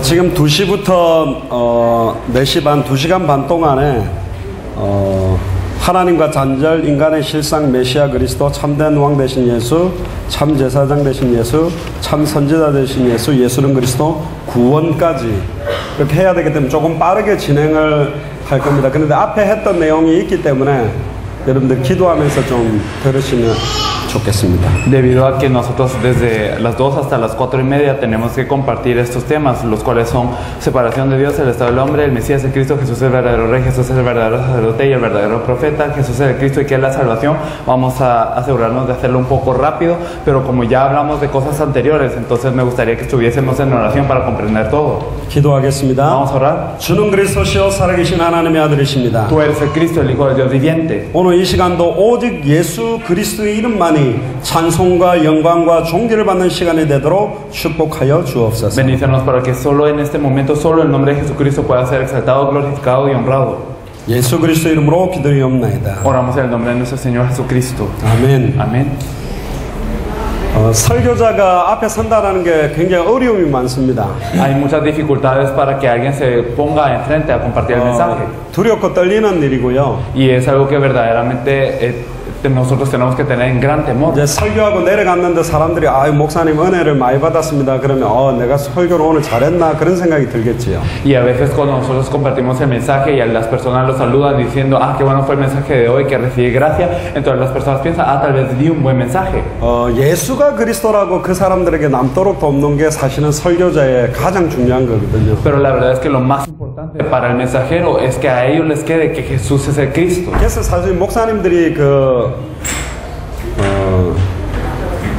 지금 2시부터 4시 반, 2시간 반 동안에 하나님과 단절, 인간의 실상, 메시아 그리스도, 참된 왕 되신 예수, 참 제사장 되신 예수, 참 선지자 되신 예수, 예수는 그리스도, 구원까지 이렇게 해야 되기 때문에 조금 빠르게 진행을 할 겁니다. 그런데 앞에 했던 내용이 있기 때문에 여러분들 기도하면서 좀 들으시면 좋겠습니다. Debido a que nosotros desde las 2 hasta las 4:30 tenemos que compartir estos temas, los cuales son separación de Dios, el estado del hombre, el Mesías, el Cristo, Jesús es el verdadero Rey, Jesús es el verdadero sacerdote y el verdadero profeta, Jesús es el Cristo y que es la salvación. Vamos a asegurarnos de hacerlo un poco rápido, pero como ya hablamos de cosas anteriores, entonces me gustaría que estuviésemos en oración para comprender todo. 기도하겠습니다. Vamos a orar. 주는 그리스도시요 살아계신 하나님의 아들이십니다. Tú eres el Cristo, el Hijo del Dios viviente. 오늘 이 시간도 오직 예수 그리스도의 이름만이 찬송과 영광과 존귀를 받는 시간이 되도록 축복하여 주옵소서. Bendícenos para que solo en este momento, solo el nombre de Jesucristo pueda ser exaltado, glorificado y honrado. 예수 그리스도 이름으로 기도리옵나이다. Oramos en el nombre de nuestro Señor Jesucristo. 아멘. Amén. 설교자가 앞에 선다라는 게 굉장히 어려움이 많습니다. Hay muchas dificultades para que alguien se ponga enfrente a compartir el mensaje. 두렵고 떨리는 일이고요. Y es algo que verdaderamente nosotros tenemos que tener en gran temor. 이제 설교하고 내려갔는데 사람들이 목사님 은혜를 많이 받았습니다. 그러면 내가 설교를 오늘 잘했나 그런 생각이 들겠지요. Y a veces cuando nosotros compartimos el mensaje y a las personas lo saludan diciendo, qué bueno fue el mensaje de hoy, que recibí gracia, entonces las personas piensan, tal vez di un buen mensaje. 예수가 그리스도라고 그 사람들에게 남도록 돕는 게 사실은 설교자의 가장 중요한 거거든요. Pero la verdad es que lo más importante para el mensajero es que a ellos les quede que Jesús es el Cristo. 그래서 사실 목사님들이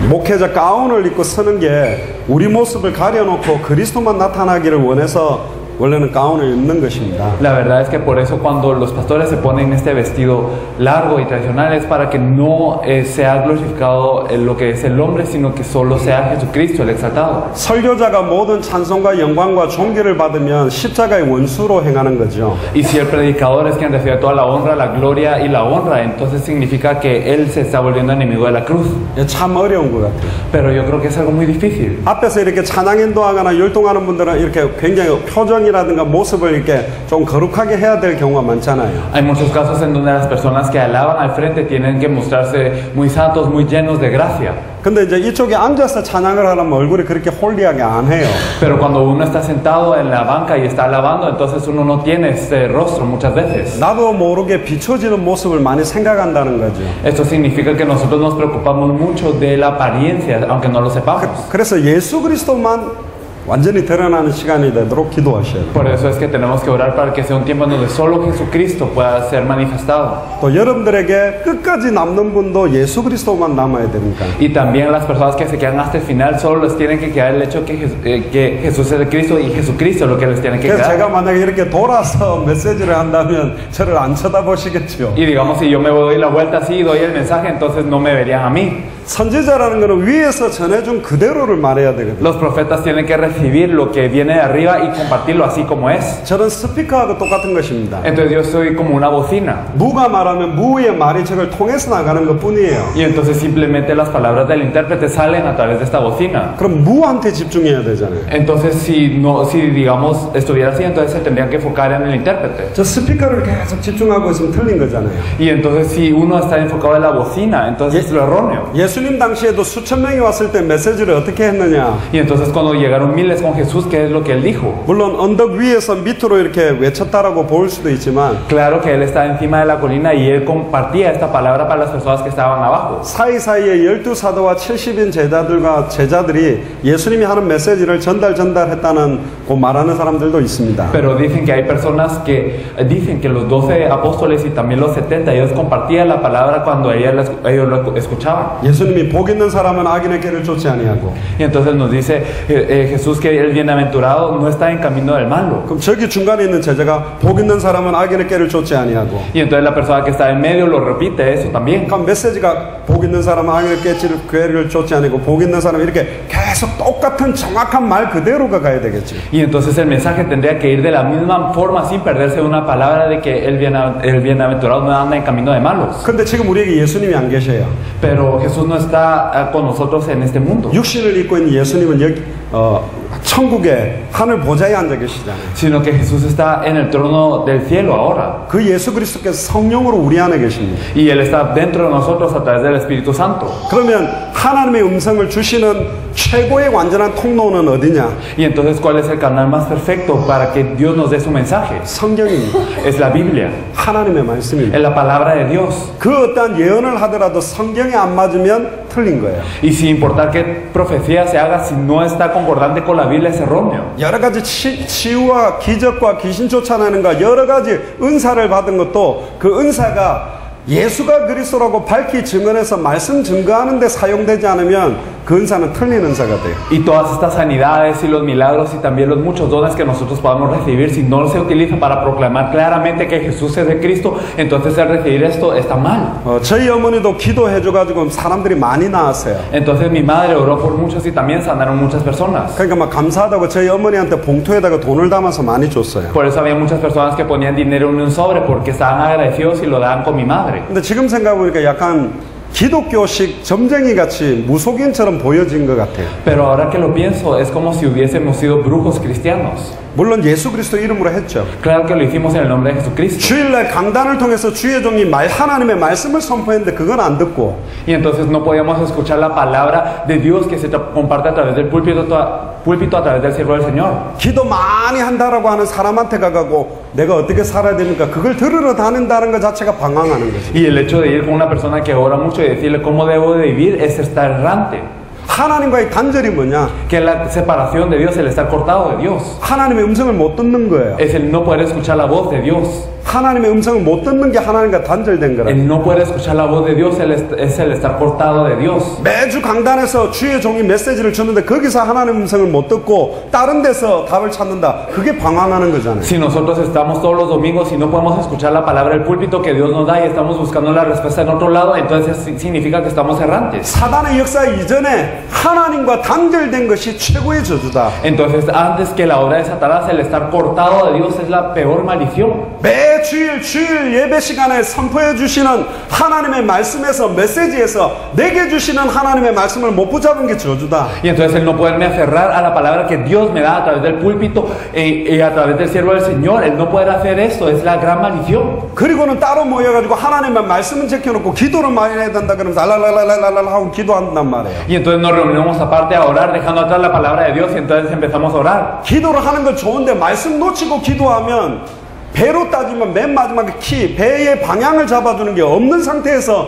목회자 가운을 입고 서는 게 우리 모습을 가려놓고 그리스도만 나타나기를 원해서 원래는 가운을 입는 것입니다. La verdad es que por eso cuando los pastores se ponen este vestido largo y tradicional es para que no sea glorificado lo que es el hombre, sino que solo sea Jesucristo el exaltado. 설교자가 모든 찬송과 영광과 존귀를 받으면 십자가의 원수로 행하는 거죠. Y si el predicador es quien recibe toda la honra, la gloria y la honra, entonces significa que él se está volviendo enemigo de la cruz. 참 어려운 것 같아요. Pero yo creo que es algo muy difícil. 앞에서 이렇게 찬양 인도하거나 율동하는 분들은 이렇게 굉장히 표정이라든가 모습을 이렇게 좀 거룩하게 해야 될 경우가 많잖아요. Hay muchos casos en donde las personas que alaban al frente tienen que mostrarse muy santos, muy llenos de gracia. 근데 이제 이쪽에 앉아서 찬양을 하려면 얼굴이 그렇게 홀리하게 안 해요. Pero cuando uno está sentado en la banca y está alabando, entonces uno no tiene ese rostro muchas veces. 나도 모르게 비춰지는 모습을 많이 생각한다는 거죠. Esto significa que nosotros nos preocupamos mucho de la apariencia, aunque no lo sepamos. 그래서 예수 그리스도만 완전히 드러나는 시간이 되도록 기도하셔야 돼요. Por eso es que tenemos que orar para que sea un tiempo en donde solo Jesucristo pueda ser manifestado. 또 여러분들에게 끝까지 남는 분도 예수 그리스도만 남아야 됩니까? Y también las personas que se quedan hasta el final solo les tienen que quedar el hecho que Jesús es el Cristo y Jesucristo es lo que les tiene que 그래서 quedar. 제가 만약에 이렇게 돌아서 메시지를 한다면 저를 안 쳐다보시겠죠. Y digamos si yo me doy la vuelta así y doy el mensaje, entonces no me verían a mí. 선지자라는 것은 위에서 전해준 그대로를 말해야 되거든요. Los profetas tienen que recibir lo que viene de arriba y compartirlo así como es. 저는 스피커하고 똑같은 것입니다. Entonces yo soy como una bocina. 무가 말하면 무의 말이 저걸 통해서 나가는 것뿐이에요. Y entonces simplemente las palabras del intérprete salen a través de esta bocina. 그럼 무한테 집중해야 되잖아요. Entonces si digamos estuviera así, entonces se tendrían que enfocar en el intérprete. 저 스피커를 계속 집중하고 있으면 틀린 거잖아요. Y entonces si uno está enfocado en la bocina, entonces es lo erróneo. 예수님 당시에도 수천 명이 왔을 때 메시지를 어떻게 했느냐? Y entonces cuando llegaron miles con Jesús, ¿qué es lo que él dijo? 물론 언덕 위에서 밑으로 이렇게 외쳤다라고 보일 수도 있지만 Claro que él estaba encima de la colina y él compartía esta palabra para las personas que estaban abajo. 사이사이에 12사도와 70인 제자들이 예수님이 하는 메시지를 전달했다는 그 말하는 사람들도 있습니다. Pero dicen que hay personas que dicen que los 12 apóstoles y también los 70 ellos compartían la palabra cuando ellos lo escuchaban. 예수님이 복 있는 사람은 악인의 길을 쫓지 아니하고. Y entonces nos dice Jesús que el bienaventurado no está en camino del malo. 그럼 저기 중간에 있는 제자가 복 있는 사람은 악인의 길을 쫓지 아니하고. Y entonces la persona que está en medio lo repite eso también. 그럼 메시지가 복 있는 사람은 악인의 길을 쫓지 아니고 복 있는 사람은 이렇게 계속 똑같은 정확한 말 그대로가 가야 되겠지. Y entonces el mensaje tendría que ir de la misma forma sin perderse una palabra de que el bienaventurado no anda en camino de malos. 근데 지금 우리에게 예수님이 안 계셔요. Pero Jesús no está con nosotros en este mundo. 육신을 입고 있는 예수님은 여기 천국에 하늘 보좌에 앉아 계시잖아요. sino que Jesús está en el trono del cielo ahora. 그 예수 그리스도께서 성령으로 우리 안에 계십니다. Y Él está dentro de nosotros a través del Espíritu Santo. 그러면 하나님의 음성을 주시는 최고의 완전한 통로는 어디냐? Y entonces, ¿cuál es el canal más perfecto para que Dios nos dé su mensaje? 성경입니다. Es la Biblia, 하나님의 말씀입니다. es la palabra de Dios. 그 어떠한 예언을 하더라도 성경에 안 맞으면 틀린 거예요. Y sin importar qué profecía se haga, si no está concordante con la Biblia, es erróneo. 여러 가지 치유와 기적과 귀신 쫓아내는 것 여러 가지 은사를 받은 것도 그 은사가 예수가 그리스도라고 밝히 증언해서 말씀 증거하는 데 사용되지 않으면 그 은사는 틀린 은사가 돼요. Y todas estas sanidades y los milagros y también los muchos dones que nosotros podamos recibir, si no se utiliza para proclamar claramente que Jesús es de Cristo, entonces el recibir esto está mal. 저희 어머니도 기도해줘가지고 사람들이 많이 나았어요. Entonces mi madre oró por muchos y también sanaron muchas personas. 그러니까 막 감사하다고 저희 어머니한테 봉투에다가 돈을 담아서 많이 줬어요. Por eso había muchas personas que ponían dinero en un sobre porque estaban agradecidos y lo daban con mi madre. 근데 지금 생각해보니까 약간 기독교식 점쟁이 같이 무속인처럼 보여진 것 같아요. Pero ahora que lo pienso, es como si hubiésemos sido brujos cristianos. 물론 예수 그리스도 이름으로 했죠. Claro que lo hicimos en el nombre de Jesucristo. 주일날 강단을 통해서 주의 종이 하나님의 말씀을 선포했는데 그건 안 듣고 Y entonces no podíamos escuchar la palabra de Dios que se comparte a través del púlpito a través del siervo del Señor. 기도 많이 한다라고 하는 사람한테 가고 내가 어떻게 살아야 됩니까? 그걸 들으러 다닌다는 것 자체가 방황하는 거죠. Y el hecho de ir con una persona que ora mucho y decirle cómo debo de vivir es estar errante. 하나님과의 단절이 뭐냐? Que la separación de Dios, el estar cortado de Dios. 하나님의 음성을 못 듣는 거예요. Es el no poder escuchar la voz de Dios. 하나님의 음성을 못 듣는 게 하나님과 단절된 거라. El no poder escuchar la voz de Dios es el estar cortado de Dios. 매주 강단에서 주의 종이 메시지를 주는데 거기서 하나님의 음성을 못 듣고 다른 데서 답을 찾는다. 그게 방황하는 거잖아요. Si nosotros estamos todos los domingos y no podemos escuchar la palabra del púlpito que Dios nos da y estamos buscando la respuesta en otro lado, entonces significa que estamos errantes. 사단의 역사 이전에 하나님과 단절된 것이 최고의 저주다. Entonces, antes que la obra de Satanás, el estar cortado de Dios es la peor maldición. 매 주일 예배 시간에 선포해 주시는 하나님의 말씀에서 메시지에서 내게 주시는 하나님의 말씀을 못 붙잡은 게 저주다. Y entonces el no poderme aferrar a la palabra que Dios me da a través del púlpito y a través del siervo del Señor, el no poder hacer esto es la gran maldición. 그리고는 따로 모여가지고 하나님의 말씀은 지켜놓고 기도를 많이 해야 된다 그러면서 알랄랄랄랄랄 하고 기도한단 말이에요. Y entonces nos reunimos aparte a orar, dejando atrás la palabra de Dios y entonces empezamos a orar. 기도를 하는 건 좋은데 말씀 놓치고 기도하면 배로 따지면 맨 마지막에 배의 방향을 잡아주는 게 없는 상태에서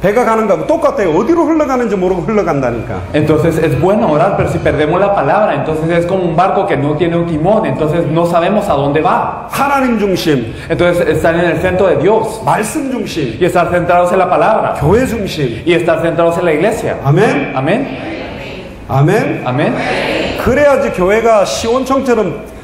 배가 가는 거하고 똑같아요. 어디로 흘러가는지 모르고 흘러간다니까. Entonces es bueno orar, pero si perdemos la palabra, entonces es como un barco que no tiene un timón, entonces no sabemos a dónde va. 하나님 중심, Entonces estar en el centro de Dios 말씀 중심, y estar centrados en la palabra 교회 중심. y estar centrados en la iglesia. 아멘. Amén. 아멘. Amén. 그래야지 교회가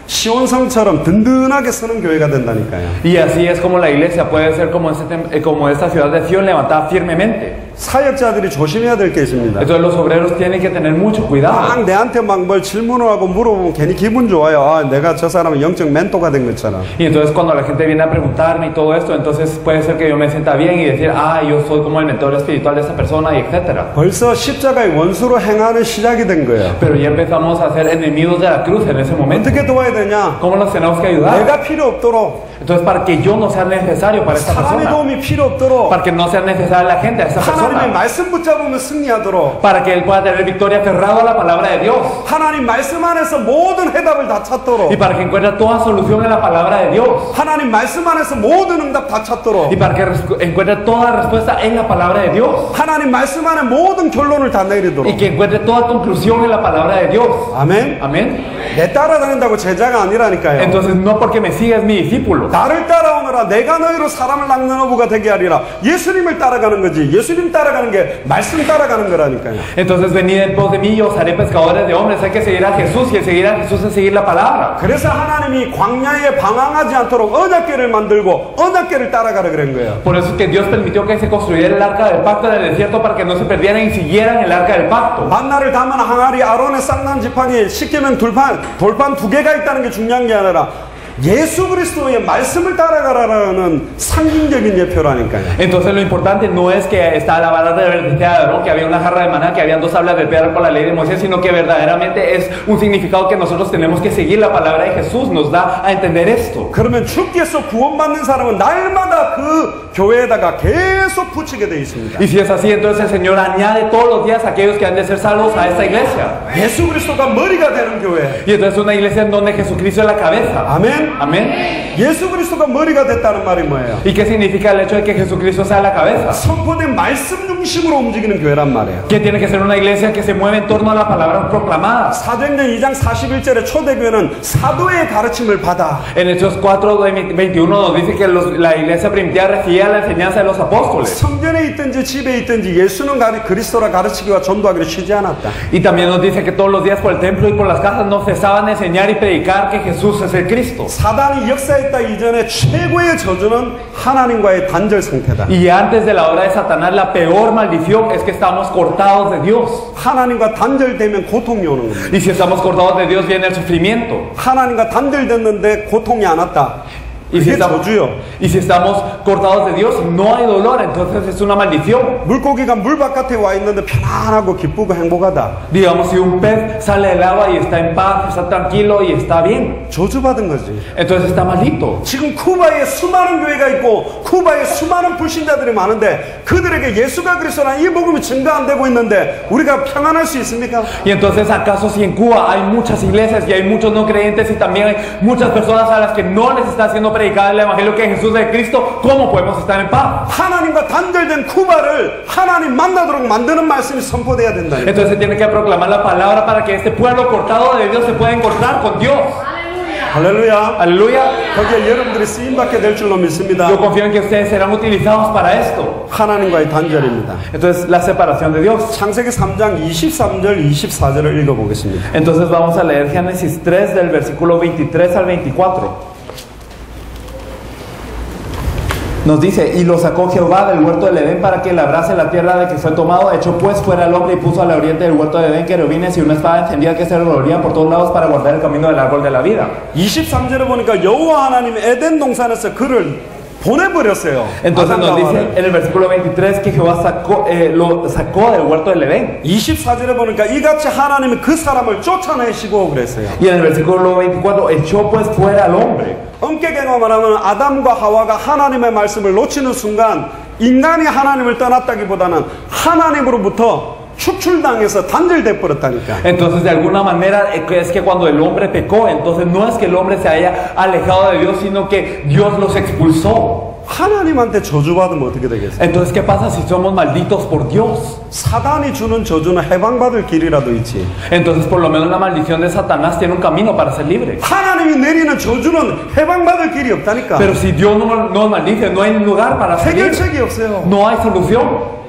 시온성처럼 든든하게 서는 교회가 된다니까요. Y así es como la iglesia puede ser como esta ciudad de Sion levantada firmemente. 사역자들이 조심해야 될 게 있습니다. Entonces los obreros tienen que tener mucho cuidado. 막 내한테 막 뭘 질문을 하고 물어보면 괜히 기분 좋아요. 아, 내가 저 사람은 영적 멘토가 된 것처럼. Y entonces cuando la gente viene a preguntarme y todo esto, entonces puede ser que yo me sienta bien y decir, yo soy como el mentor espiritual de esa persona y etcétera. 벌써 십자가의 원수로 행하는 시작이 된 거예요. Pero ya empezamos a ser enemigos de la cruz en ese momento. 어떻게 도와야 되냐? ¿Cómo los tenemos que ayudar? 내가 필요 없도록, Entonces para que yo no sea necesario para esta 사람의 persona, 도움이 필요 없도록, para que no sea necesaria la gente a esta 하나님의 persona, 말씀 붙잡으면 승리하도록, para que él pueda tener victoria aferrado a la palabra de Dios 하나님 말씀 안에서 mo든 해답을 다 찾도록, y para que encuentre toda solución en la palabra de Dios 하나님 말씀 안에서 모든 응답 다 찾도록, y para que encuentre toda respuesta en la palabra de Dios 하나님 말씀 안에 모든 결론을 다 내리도록. y que encuentre toda conclusión en la palabra de Dios. 아멘. Amén. 내 따라다닌다고 제자가 아니라니까요. Entonces no porque me siga es mi discípulo. 나를 따라오너라 내가 너희로 사람을 낚는 어부가 되게 하리라. 예수님을 따라가는 거지. 예수님 따라가는 게 말씀 따라가는 거라니까요. Entonces venid en pos de mí y os haré pescadores de hombres. Hay que seguir a Jesús y el seguir a Jesús es seguir la palabra. 그래서 하나님이 광야에 방황하지 않도록 언약궤를 만들고 언약궤를 따라가라 그런 거예요. Por eso es que Dios permitió que se construyera el arca del pacto en el desierto para que no se perdieran y siguieran el arca del pacto. 만나를 담은 항아리 아론의 쌍난 지팡이 십계명 돌판 2개가 있다는 게 중요한 게 아니라 예수 그리스도의 말씀을 따라가라는 상징적인 예표라니까요. Entonces lo importante no es que está la vara de Aarón, que había una jarra de maná, que habían dos tablas de piedra por la ley de Moisés, sino que verdaderamente es un significado que nosotros tenemos que seguir. La palabra de Jesús nos da a entender esto. 그러면 주께서 구원받는 사람은 날마다 그 교회에다가 계속 붙이게 돼 있습니다. Y si es así, entonces el Señor añade todos los días a aquellos que han de ser salvos a esta iglesia. 예수 그리스도가 머리가 되는 교회. Y entonces una iglesia en donde Jesucristo es la cabeza. 아멘. Amén. 예수 그리스도가 머리가 됐다는 말이 뭐예요? ¿Y qué significa el hecho de que Jesucristo sea la cabeza? 선포된 말씀 중심으로 움직이는 교회란 말이에요. Que tiene que ser una iglesia que se mueve en torno a la palabra proclamada. 사도행전 2장 41절에 초대교회는 사도의 가르침을 받아. En Hechos 4:21 nos dice que la iglesia primitiva recibía la enseñanza de los apóstoles. 성전에 있든지 집에 있든지 예수는 그리스도라 가르치기와 전도하기를 쉬지 않았다. Y también nos dice que todos los días por el templo y por las casas no cesaban de enseñar y predicar que Jesús es el Cristo. 사단이 역사했다 이전에 최고의 저주는 하나님과의 단절 상태다. Y antes de la obra de Satanás, la peor maldición es que estamos cortados de Dios. 하나님과 단절되면 고통이 오는 겁니다. Y si estamos cortados de Dios, viene el sufrimiento. 하나님과 단절됐는데 고통이 안 왔다. Y si, 그게 estamos, 저주요. y si estamos cortados de Dios, no hay dolor, entonces es una maldición. 물고기가 물 바깥에 와 있는데 편안하고 기쁘고 행복하다. Digamos, si un pez sale del agua y está en paz, está tranquilo y está bien, 저주받은 거지. entonces está maldito. 지금 쿠바에 수많은 교회가 있고 쿠바에 수많은 불신자들이 많은데 그들에게 예수가 그리스도라는 이 복음이 증가 안 되고 있는데 우리가 평안할 수 있습니까? Y entonces, ¿acaso si en Cuba hay muchas iglesias y hay muchos no creyentes y también hay muchas personas a las que no les está haciendo predicar el evangelio que Jesús es Cristo, cómo podemos estar en paz? 하나님과 단절된 쿠바를 하나님 만나도록 만드는 말씀이 선포돼야 된다. Entonces se tiene que proclamar la palabra para que este pueblo cortado de Dios se pueda encontrar con Dios. 할렐루야. Aleluya. 거기에 여러분들이 쓰임받게 될 줄로 믿습니다. Yo confío en que ustedes serán utilizados para esto. 하나님과의 단절입니다. Entonces, la separación de Dios. 창세기 3장 23절 24절을 읽어보겠습니다. Entonces vamos a leer Génesis 3 del versículo 23 al 24. Nos dice, y lo sacó Jehová del huerto del Edén para que labrase la tierra de que fue tomado, echó pues fuera al hombre y puso al oriente del huerto del Edén querubines y una espada encendida que se revolvía por todos lados para guardar el camino del árbol de la vida. 23절에 보니까 여호와 하나님 에덴 동산에서 그를 보내버렸어요. Entonces nos dice en el versículo 23 que Jehová lo sacó del huerto del Edén. 24절에 보니까 이같이 하나님이 그 사람을 쫓아내시고 그랬어요. Y en el versículo 24 echó pues fuera al hombre. 엄격하게 말하면 아담과 하와가 하나님의 말씀을 놓치는 순간 인간이 하나님을 떠났다기보다는 하나님으로부터 축출당해서 단절돼 버렸다니까. Entonces de alguna manera es que cuando el hombre pecó, entonces no es que el hombre se haya alejado de Dios, sino que Dios los expulsó. 하나님한테 저주받으면 어떻게 되겠어요? Entonces, ¿qué pasa si somos malditos por Dios? 사단이 주는 저주는 해방받을 길이라도 있지. Entonces, por lo menos la maldición de Satanás tiene un camino para ser libre. 하나님이 내리는 저주는 해방받을 길이 없다니까. Pero si Dios no nos maldice, no hay lugar para ser libre. 해결책이 없어요. No hay solución.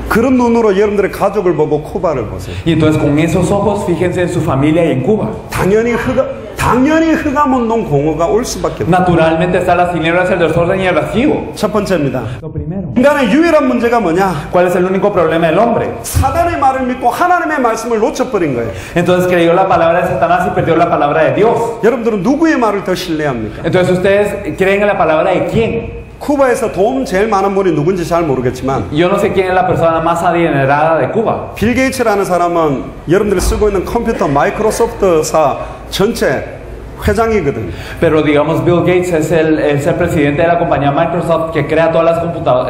그런 눈으로 여러분들의 가족을 보고 쿠바를 보세요. Y entonces, con esos ojos, fíjense en su familia y en Cuba. 당연히 흑암운동 공허가 올 수밖에 없어요. Naturalmente están las tinieblas, el desorden y el vacío. 첫 번째입니다. Lo primero. 인간의 유일한 문제가 뭐냐? ¿Cuál es el único problema del hombre? 사단의 말을 믿고 하나님의 말씀을 놓쳐버린 거예요. Entonces creyó la palabra de Satanás y perdió la palabra de Dios. 여러분들은 누구의 말을 더 신뢰합니까? Entonces ustedes creen en la palabra de quién. 쿠바에서 도움 제일 많은 분이 누군지 잘 모르겠지만 Yo no sé quién es la persona más adinerada de Cuba. 빌 게이츠라는 사람은 여러분들이 쓰고 있는 컴퓨터 마이크로소프트사 전체 회장이거든. Pero digamos Bill Gates es el presidente de la compañía Microsoft que crea todas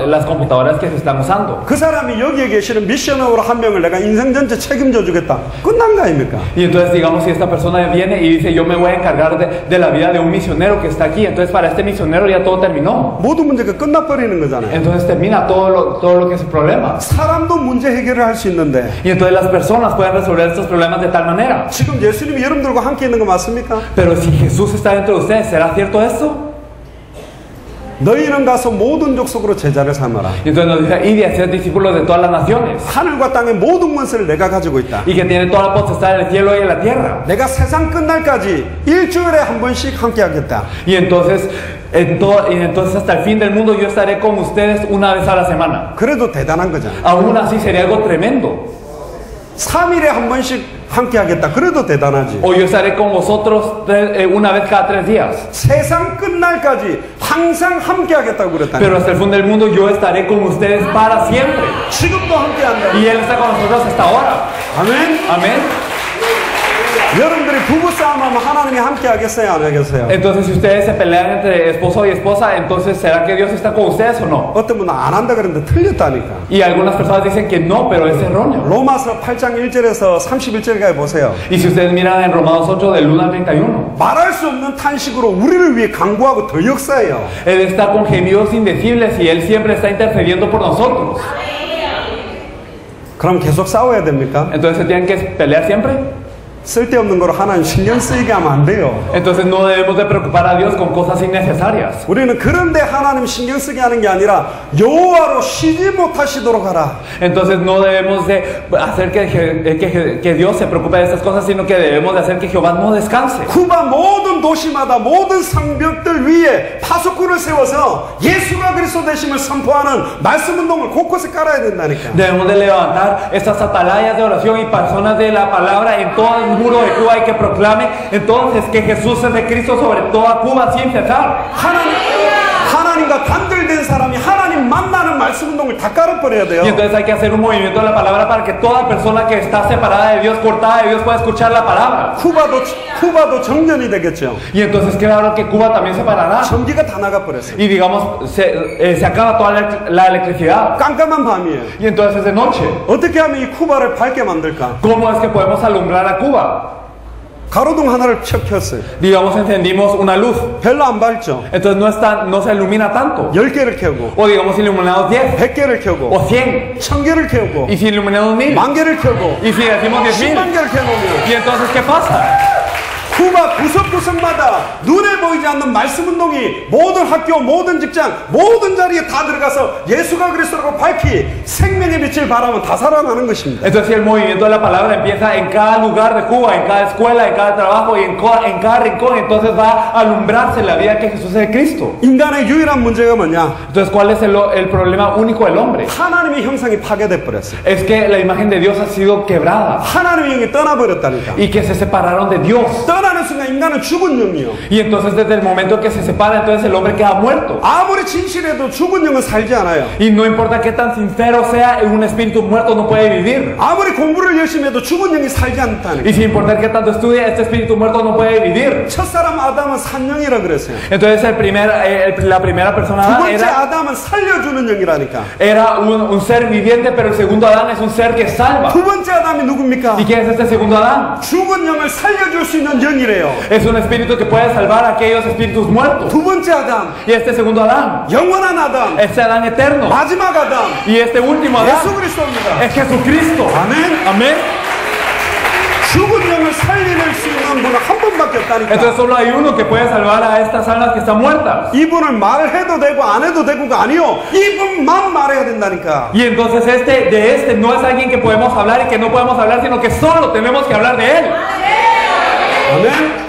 las computadoras que se están usando. 그 사람이 여기에 계시는 미션으로 한 명을 내가 인생 전체 책임져 주겠다. 끝난 거 아닙니까? Y entonces digamos si esta persona viene y dice yo me voy a encargar de la vida de un misionero que está aquí, entonces para este misionero ya todo terminó. 모든 문제가 끝나버리는 거잖아요. Entonces termina todo lo que es el problema. 사람도 문제 해결을 할 수 있는데 Y entonces las personas pueden resolver estos problemas de tal manera. 지금 예수님이 여러분들과 함께 있는 거 맞습니까? Pero si Jesús está dentro de ustedes, ¿será cierto esto? 너희는 가서 모든 족속으로 제자를 삼아라. Y entonces nos dice, id y haced discípulos de todas las naciones. 하늘과 땅의 모든 권세를 내가 가지고 있다. Y que tiene toda la potestad del cielo y de la tierra. 내가 세상 끝날까지 일주일에 한 번씩 함께 하겠다. Y entonces hasta el fin del mundo yo estaré con ustedes una vez a la semana. 그래도 대단한 거잖아. Aún así sería algo tremendo. 3일에 한 번씩 함께 하겠다. 그래도 대단하지. O yo estaré con vosotros una vez cada 3 días. 세상 끝날까지 항상 함께 하겠다고 그랬다니. Pero hasta el fin del mundo yo estaré con ustedes para siempre. 지금도 함께 한다. Y Él está con nosotros hasta ahora. 아멘. Amén. 여러분들이 부부싸움하면 하나님이 함께 하겠어요? 안 하겠어요? Entonces, si ustedes se pelean entre esposo y esposa, entonces ¿será que Dios está con ustedes o no? 어떤 분은 안 한다 그러는데 틀렸다니까. Y algunas personas dicen que no, pero es erróneo. 로마서 8장 1절에서 31절까지 보세요. Y si ustedes miran en Romanos 8 del 1 al 31, 말할 수 없는 탄식으로 우리를 위해 간구하고 더 역사해요. Él está con gemidos indecibles y Él siempre está intercediendo por nosotros. 그럼 계속 싸워야 됩니까? Entonces, ¿se tienen que pelear siempre? 쓸데없는 거로 하나님 신경 쓰이게 하면 안 돼요. Entonces no debemos de preocupar a Dios con cosas innecesarias. 우리는 그런데 하나님 신경 쓰게 하는 게 아니라 여호와로 쉬지 못하시도록 하라. Entonces no debemos de hacer que Dios se preocupe de estas cosas, sino que debemos de hacer que Jehová no descanse. 쿠바 모든 도시마다 모든 성벽들 위에 파수꾼을 세워서 예수가 그리스도 되심을 선포하는 말씀 운동을 곳곳에 깔아야 된다니까. Debemos de levantar estas atalayas de oración y personas de la palabra en todo el muro de Cuba y que proclame entonces que Jesús es de Cristo sobre toda Cuba sin cesar. 하나님과 단절된 사람이 하나님 만나는 말씀 운동을 다 깔아버려야 돼요. Y entonces hay que hacer un movimiento de la palabra para que toda persona que está separada de Dios, cortada de Dios, pueda escuchar la palabra. 쿠바도 정전이 되겠죠. Y entonces claro que Cuba también se parará. 전기가 다 나가버렸어요. Y digamos, se acaba toda la electricidad. 깜깜한 밤이에요. Y entonces es de noche. 어떻게 하면 이 쿠바를 밝게 만들까? ¿Cómo es que podemos alumbrar a Cuba? 가로등 하나를 켰어요. Digamos, encendimos una luz. 별로 안 밝죠. Entonces no se ilumina tanto. 10개를 켜고 O digamos, iluminamos 10. 100개를 켜고 O 100. 1000개를 켜고 Y si iluminamos 1000. 10,000개를 켜고 Y si decimos 10,000. 10만 개를 켜놓으면 Y entonces, ¿qué pasa? 쿠바 구석구석마다 눈에 보이지 않는 말씀 운동이 모든 학교, 모든 직장, 모든 자리에 다 들어가서 예수가 그리스도라고 밝히 생명의 빛을 바라면 다 살아나는 것입니다. Entonces el movimiento de la palabra empieza en cada lugar de Cuba, en cada escuela, en cada trabajo y en cada rincón. Entonces va a alumbrarse la vida que Jesús es de Cristo. 인간의 유일한 문제가 뭐냐? Entonces, ¿cuál es el problema único del hombre? 하나님의 형상이 파괴돼 버렸어요. Es que la imagen de Dios ha sido quebrada 하나님의 영이 떠나버렸다니까. y que se separaron de Dios. 떠나는 순간 인간은 죽은 영이요. Y entonces desde el momento que se separa, entonces el hombre queda muerto. 아무리 진실해도 죽은 영은 살지 않아요. Y no importa qué tan sincero sea, un espíritu muerto no puede vivir. 아무리 공부를 열심히 해도 죽은 영이 살지 않다니까. Y sin importar qué tanto estudie, este espíritu muerto no puede vivir. 첫사람 아담은 산영이라 그랬어요. Entonces la primera persona 두 Adán 번째 아담은 살려주는 영이라니까. era un ser viviente, pero el segundo Adán es un ser que salva. 두 번째 아담이 누굽니까? ¿Y quién es este segundo Adán? 죽은 영을 살려줄 수 있는 영이래요. Es un espíritu que puede salvar a aquellos espíritus muertos. 두 번째 아담, Y este segundo Adán, 영원한 아담, este Adán eterno. 마지막 아담, Y este último Adán 예수 그리스도입니다. es Jesucristo. 아멘. Amén. 죽은 영을 살릴 수 있는 분은 한 분밖에 없다니까. Entonces solo hay uno que puede salvar a estas almas que están muertas. 이분을 말해도 되고 안 해도 되고가 아니요. 이분만 말해야 된다니까. Y entonces de este no es alguien que podemos hablar y que no podemos hablar, sino que solo tenemos que hablar de él. 아멘.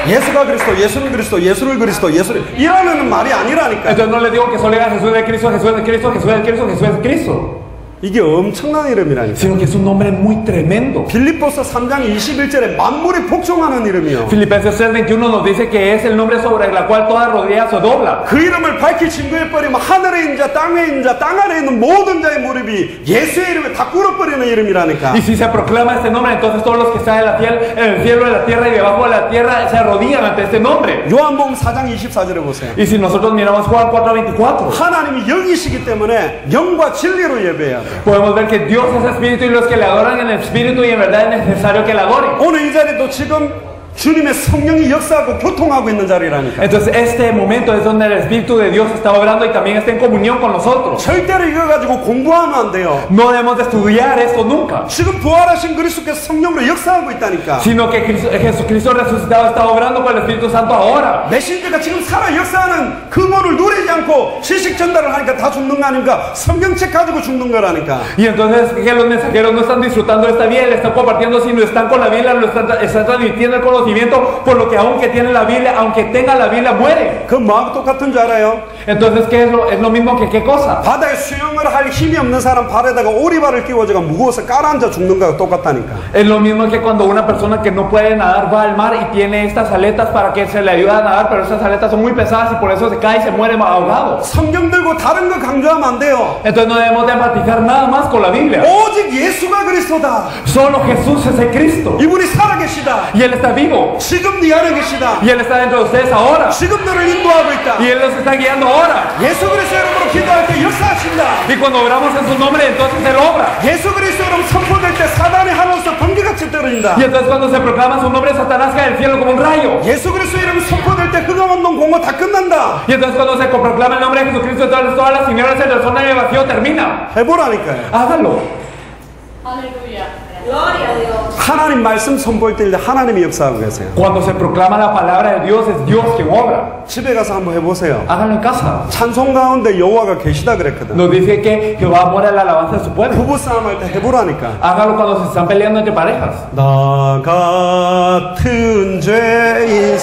예수가 그리스도, 예수는 그리스도, 예수를 그리스도, 예수를 이라는 말이 아니라니까. Entonces no les digo que solo diga Jesús de Cristo, Jesús de Cristo, Jesús de Cristo, Jesús de Cristo. 이게 엄청난 이름이라니까. Sino que es un nombre muy tremendo. 빌립보서 3장 21절에 만물이 복종하는 i름이요. Filipenses 3:21 nos dice que es el nombre sobre la cual toda rodilla se dobla. 그 이름을 밝히 증거해버리면 하늘에 있는 자, 땅에 있는 자, 땅 안에 있는 모든 자의 무릎이 예수의 이름에 다 꿇어버리는 이름이라니까. Y si se proclama este nombre, entonces todos los que están en el cielo, en la tierra y debajo de la tierra se arrodillan ante este nombre. 요한복음 4장 24절에 보세요. Y si nosotros miramos Juan 4:24, 하나님이 영이시기 때문에 영과 진리로 예배해야 돼요. podemos ver que Dios es espíritu y los que le adoran en el espíritu y en verdad es necesario que le adoren. 오늘 이 자리도 지금 주님의 성령이 역사하고 교통하고 있는 자리라니까. Entonces este momento es donde el Espíritu de Dios está obrando y también está en comunión con nosotros. 절대로 이거 가지고 공부하면 안 돼요. No debemos de estudiar esto nunca, 지금 부활하신 그리스도께서 성령으로 역사하고 있다니까. sino que Jesucristo resucitado está obrando con el Espíritu Santo ahora. 메신저가 지금 살아 역사하는 근원을 누리지 않고 지식 전달을 하니까 다 죽는 거 아닙니까? 성경책 가지고 죽는 거라니까. Y entonces que los mensajeros no están disfrutando esta vida y le están compartiendo, sino están con la Biblia, lo están transmitiendo el conocimiento conocimiento, por lo que aunque tienen la Biblia, aunque tengan la Biblia, mueren. 그 뭐하고 똑같은 줄 알아요? Entonces, ¿qué es lo mismo que qué cosa? 바다에 수영을 할 힘이 없는 사람 발에다가 오리발을 끼워줘가 무거워서 깔아앉아 죽는 거하고 똑같다니까. Es lo mismo que cuando una persona que no puede nadar va al mar y tiene estas aletas para que se le ayude a nadar, pero estas aletas son muy pesadas y por eso se cae y se muere ahogado. 성경 들고 다른 거 강조하면 안 돼요. Entonces no debemos de enfatizar nada más con la Biblia. 오직 예수가 그리스도다. Solo Jesús es el Cristo. 이분이 살아계시다. Y Él está vivo. 지금 네 안에 계시다. Y Él está dentro de ustedes ahora. 지금 너를 인도하고 있다. Y Él los está guiando ahora. 예수 그리스도 이름으로 기도할 때 역사하신다. Y cuando oramos en su nombre, entonces Él obra. 예수 그리스도 이름 선포될 때 사단의 하늘에서 번개같이 떨어진다. Y entonces cuando se proclama su nombre, Satanás cae del cielo como un rayo. 예수 그리스도 이름 선포될 때 흑암운동 공허 다 끝난다. Y entonces cuando se proclama el nombre de Jesucristo, entonces todas las tinieblas, el sol y el vacío termina. 해보라니까요. Hágalo. Aleluya. Gloria a Dios. 하나님 말씀 선포할 때 하나님이 역사하고 계세요. Cuando se proclama la palabra de Dios, es Dios quien obra. 집에 가서 한번 해보세요. Háganlo en casa. 찬송 가운데 여호와가 계시다 그랬거든. Nos dice que Jehová mora en la alabanza de su pueblo. 부부싸움 할 때 해보라니까. Hágalo cuando se están peleando entre parejas. 나 같은 죄인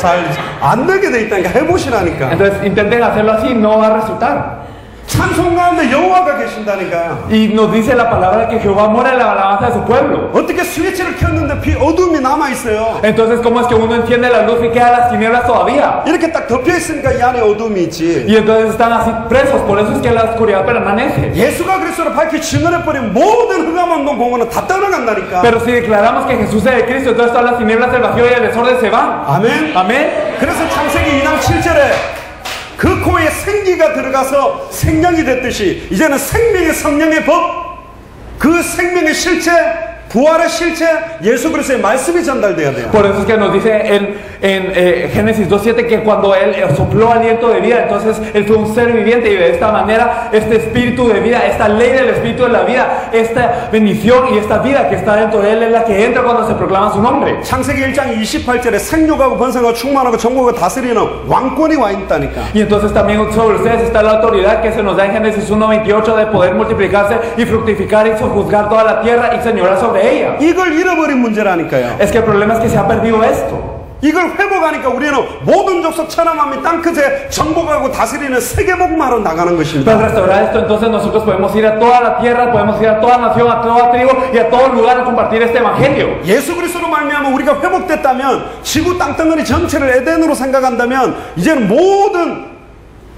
안 되게 돼 있다니까. 해보시라니까. Entonces intenten hacerlo así, no va a resultar. 찬송 가운데 여호와가 계신다니까요. Y nos dice la palabra que Jehová mora en la alabanza de su pueblo. 어떻게 스위치를 켰는데 어둠이 남아있어요. Entonces, ¿cómo es que uno enciende la luz y queda las tinieblas todavía? 이렇게 딱 덮여있으니까 이 안에 어둠이 있지. Y entonces están así presos, por eso es que la oscuridad permanece. 예수가 그리스도로 밝히 증언해버리면 모든 흑암운동 공허는 다 떠나간다니까. Pero si declaramos que Jesús es el Cristo, entonces todas las tinieblas del vacío y el desorden se van. 아멘. Amén. 그래서 창세기 2장 7절에 그 코에 생기가 들어가서 생명이 됐듯이 이제는 생명의 성령의 법, 그 생명의 실체, 부활의 실체, 예수 그리스도의 말씀이 전달돼야 돼요. Por eso es que nos dice en Génesis 2:7 que cuando Él sopló aliento de vida, entonces Él fue un ser viviente y de esta manera este espíritu de vida, esta ley del espíritu de la vida, esta bendición y esta vida que está dentro de Él es la que entra cuando se proclama su nombre. 창세기 1장 28절에 생육하고 번성하고 충만하고 정복하고 다스리는 왕권이 와 있다니까. Y entonces también sobre ustedes está la autoridad que se nos da en Génesis 1:28 de poder multiplicarse y fructificar y sojuzgar toda la tierra y señorar sobre ella. 이걸 잃어버린 문제라니까요. Es que el problema es que se ha perdido esto. 이걸 회복하니까 우리는 모든 족속 천하만민 땅끝에 정복하고 다스리는 세계복음하러 나가는 것입니다. Para restaurar esto, entonces nosotros podemos ir a toda la tierra, podemos ir a toda nación, a toda tribu y a todo lugar a compartir este evangelio. 예수 그리스도로 말미암아 우리가 회복됐다면 지구 땅덩어리 전체를 에덴으로 생각한다면 이제는 모든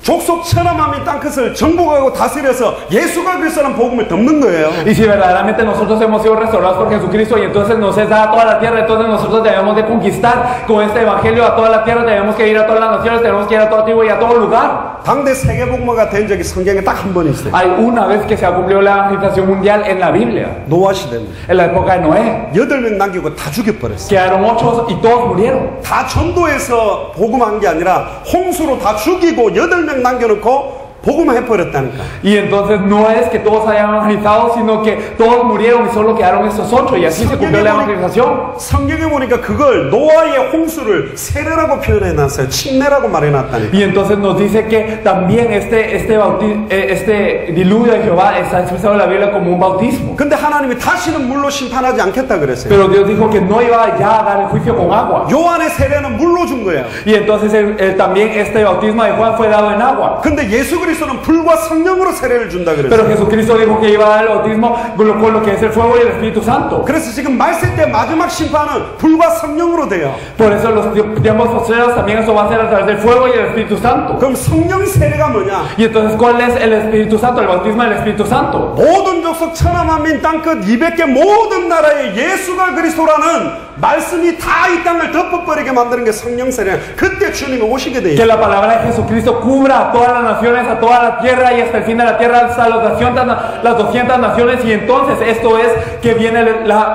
족속 천하만민 땅끝을 정복하고 다스려서 예수가 그리스도라는 복음을 덮는 거예요. Y si verdaderamente nosotros hemos sido restaurados por Jesucristo y entonces nos es dada toda la tierra, entonces nosotros debemos de conquistar con este evangelio a toda la tierra, tenemos que ir a todas las naciones, tenemos que ir a toda tribu y a todo lugar. 당대 세계복음화가 된 적이 성경에 딱 한 번 있어요. Hay una vez que se ha cumplido la evangelización mundial en la Biblia, 노아 시대입니다. en la época de Noé. 8명 남기고 다 죽여버렸어요. Quedaron 8 y todos murieron. 다 전도해서 복음한 게 아니라 홍수로 다 죽이고 8명 남겨놓고 복음해버렸다니까. Y entonces no es que todos hayan evangelizado, sino que todos murieron y solo quedaron estos 8 y así se cumplió la evangelización. 성경에 보니까 그걸 노아의 홍수를 세례라고 표현해놨어요. 침례라고 말해놨다니까. Y entonces nos dice que también este diluvio de Jehová está expresado en la Biblia como un bautismo. 근데 하나님이 다시는 물로 심판하지 않겠다 그랬어요. Pero Dios dijo que no iba ya a dar el juicio con agua. 요한의 세례는 물로 준 거예요. Y entonces también este bautismo de Juan fue dado en agua. 근데 예수 그리스도는 불과 성령으로 세례를 준다 그랬어요. Pero Jesucristo dijo que iba a dar el bautismo con lo que es el fuego y el Espíritu Santo. 그래서 지금 말세 때 마지막 심판은 불과 성령으로 돼요. Por eso los tiempos postreros también eso va a ser a través del fuego y el Espíritu Santo. 그럼 성령 세례가 뭐냐? Y entonces ¿cuál es el Espíritu Santo? El bautismo del Espíritu Santo. 모든 족속 천하만민 땅끝 200개 모든 나라에 예수가 그리스도라는 말씀이 다 이 땅을 덮어버리게 만드는 게 성령 세례. 그때 주님이 오시게 돼요. Que la palabra de Jesucristo cubra a todas las naciones, a toda la tierra y hasta el fin de la tierra, hasta las 200 naciones. Y entonces esto es que viene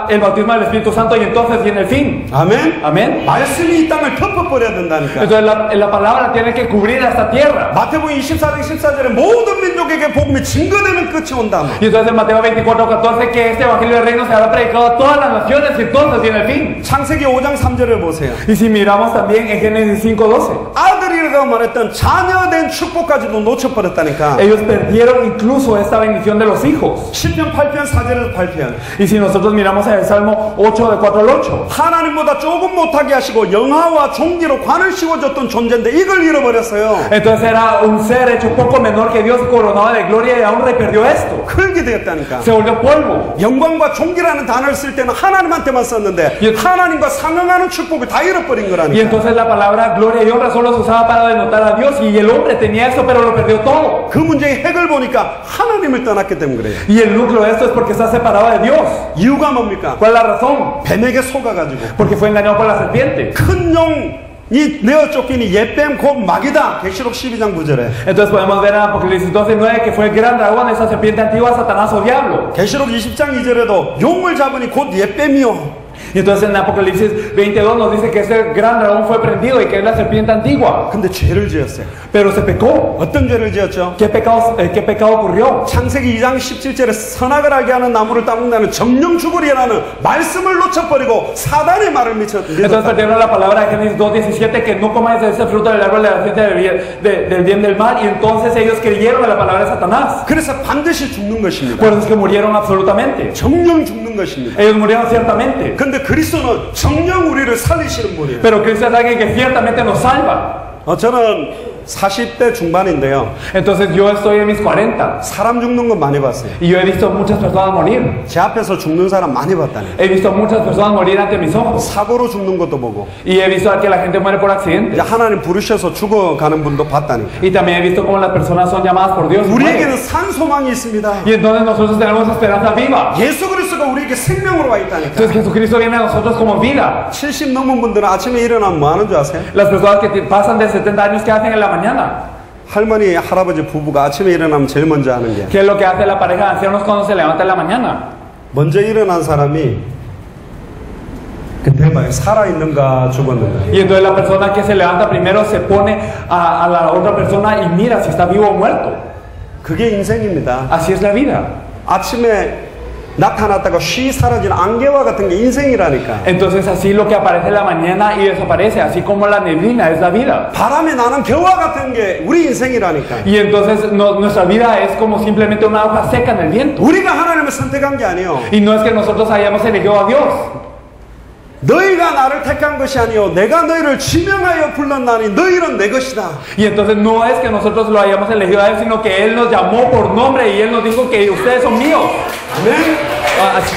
el bautismo del Espíritu Santo y entonces viene el fin. 아멘. Amén. 말씀이 이 땅을 덮어버려야 된다니까. Entonces la palabra tiene que cubrir a esta tierra. 마태복음 24장 14절에 모든 민족에게 복음이 증거되면 끝이 온다. Y entonces en Mateo 24:14 que este evangelio del reino se habrá predicado a todas las naciones y entonces viene el fin. 창세기 5장 3절을 보세요. Y si miramos también en Génesis 5:12. 아들이라고 말했던 자녀된 축복까지도 놓쳐버렸다. 놓쳐버렸다니까. Ellos perdieron incluso esta bendición de los hijos. 시편 8편 4절에서 8편. Y si nosotros miramos en el Salmo 8, de 4 al 8, 하나님보다 조금 못하게 하시고 영화와 종기로 관을 씌워줬던 존재인데 이걸 잃어버렸어요. entonces era un ser hecho poco menor que Dios, coronado de gloria y honra, y perdió esto. 흙이 되었다니까. Se volvió polvo. 영광과 종기라는 단어를 쓸 때는 하나님한테만 썼는데 하나님과 상응하는 축복을 다 잃어버린 Y 거라니까. entonces la palabra gloria y honra solo se usaba para denotar a Dios, y el hombre tenía eso, pero lo perdió todo. 그 문제의 핵을 보니까 하나님을 떠났기 때문에 그래요. Y el núcleo de esto es porque está separado de Dios. 이유가 뭡니까? ¿Cuál es la razón? 뱀에게 속아가지고 Porque fue engañado por la serpiente. 큰 용이 내어 쫓기니 옛뱀 곧 마귀다. 계시록 12장 9절에. Entonces podemos ver en Apocalipsis 12:9 que fue el gran dragón, esa serpiente antigua, Satanás o diablo. 계시록 20장 2절에도 용을 잡으니 곧 옛뱀이요. Y entonces en Apocalipsis 22 nos dice que ese gran dragón fue prendido y que es la serpiente antigua. 근데 죄를 지었어요. Pero se pecó. 어떤 죄를 지었죠? ¿Qué pecado ocurrió? 창세기 2장 17절에 선악을 알게 하는 나무를 따먹는다는 정령 죽으리라는 말씀을 놓쳐버리고 사단의 말을 Entonces 믿었다. perdieron la palabra de Génesis 2:17, que no comáis de ese fruto del árbol de la ciencia del bien del mal, y entonces ellos creyeron en la palabra de Satanás. 그래서 반드시 죽는 것입니다. Por eso es que murieron absolutamente. 정령 죽는 것입니다. Ellos murieron ciertamente. 근데 그리스도는 정령 우리를 살리시는 분이에요. Pero Cristo es alguien que ciertamente nos salva. 저는 40대 중반인데요. Entonces yo estoy en mis 40 사람 죽는 건 많이 봤어요. y yo he visto muchas personas morir. 제 앞에서 죽는 사람 많이 봤다니. He visto muchas personas morir ante mis ojos. 사고로 죽는 것도 보고 Y he visto que la gente muere por 이제 accidente. 하나님 부르셔서 죽어가는 분도 봤다니. Y también he visto cómo las personas son llamadas por Dios. Y mueren. 우리에게는 산 소망이 있습니다. Y entonces nosotros tenemos esperanza viva. 예수 그리스도가 우리에게 생명으로 와 있다니까. Entonces Jesucristo viene a nosotros como vida. 70 넘은 분들은 아침에 일어나면 뭐 하는 줄 아세요? Las personas que pasan de 70 años, ¿qué hacen en la mañana? 할머니, 할아버지, 부부가 아침에 일어나면 제일 먼저 하는 게 ¿Qué es lo que hace la pareja de ancianos cuando se levanta en la mañana? 먼저 일어난 사람이 그때 봐요. 살아있는가 죽었는가. Y entonces la persona que se levanta primero se pone a la otra persona y mira si está vivo o muerto. 그게 인생입니다. Así es la vida. 아침에 나타났다가 쉬 사라진 안개와 같은 게 인생이라니까. Entonces así lo que aparece en la mañana y desaparece, así como la neblina es la vida. 바람에 나는 겨와 같은 게 우리 인생이라니까. Y entonces nuestra vida es como simplemente una hoja seca en el viento. 우리가 하나님을 선택한 게 아니에요. Y no es que nosotros hayamos elegido a Dios. 너희가 나를 택한 것이 아니요 내가 너희를 지명하여 불렀나니 너희는 내 것이다. Y entonces no es que nosotros lo hayamos elegido a Él, sino que Él nos llamó por nombre y Él nos dijo que ustedes son míos. 아멘. Así.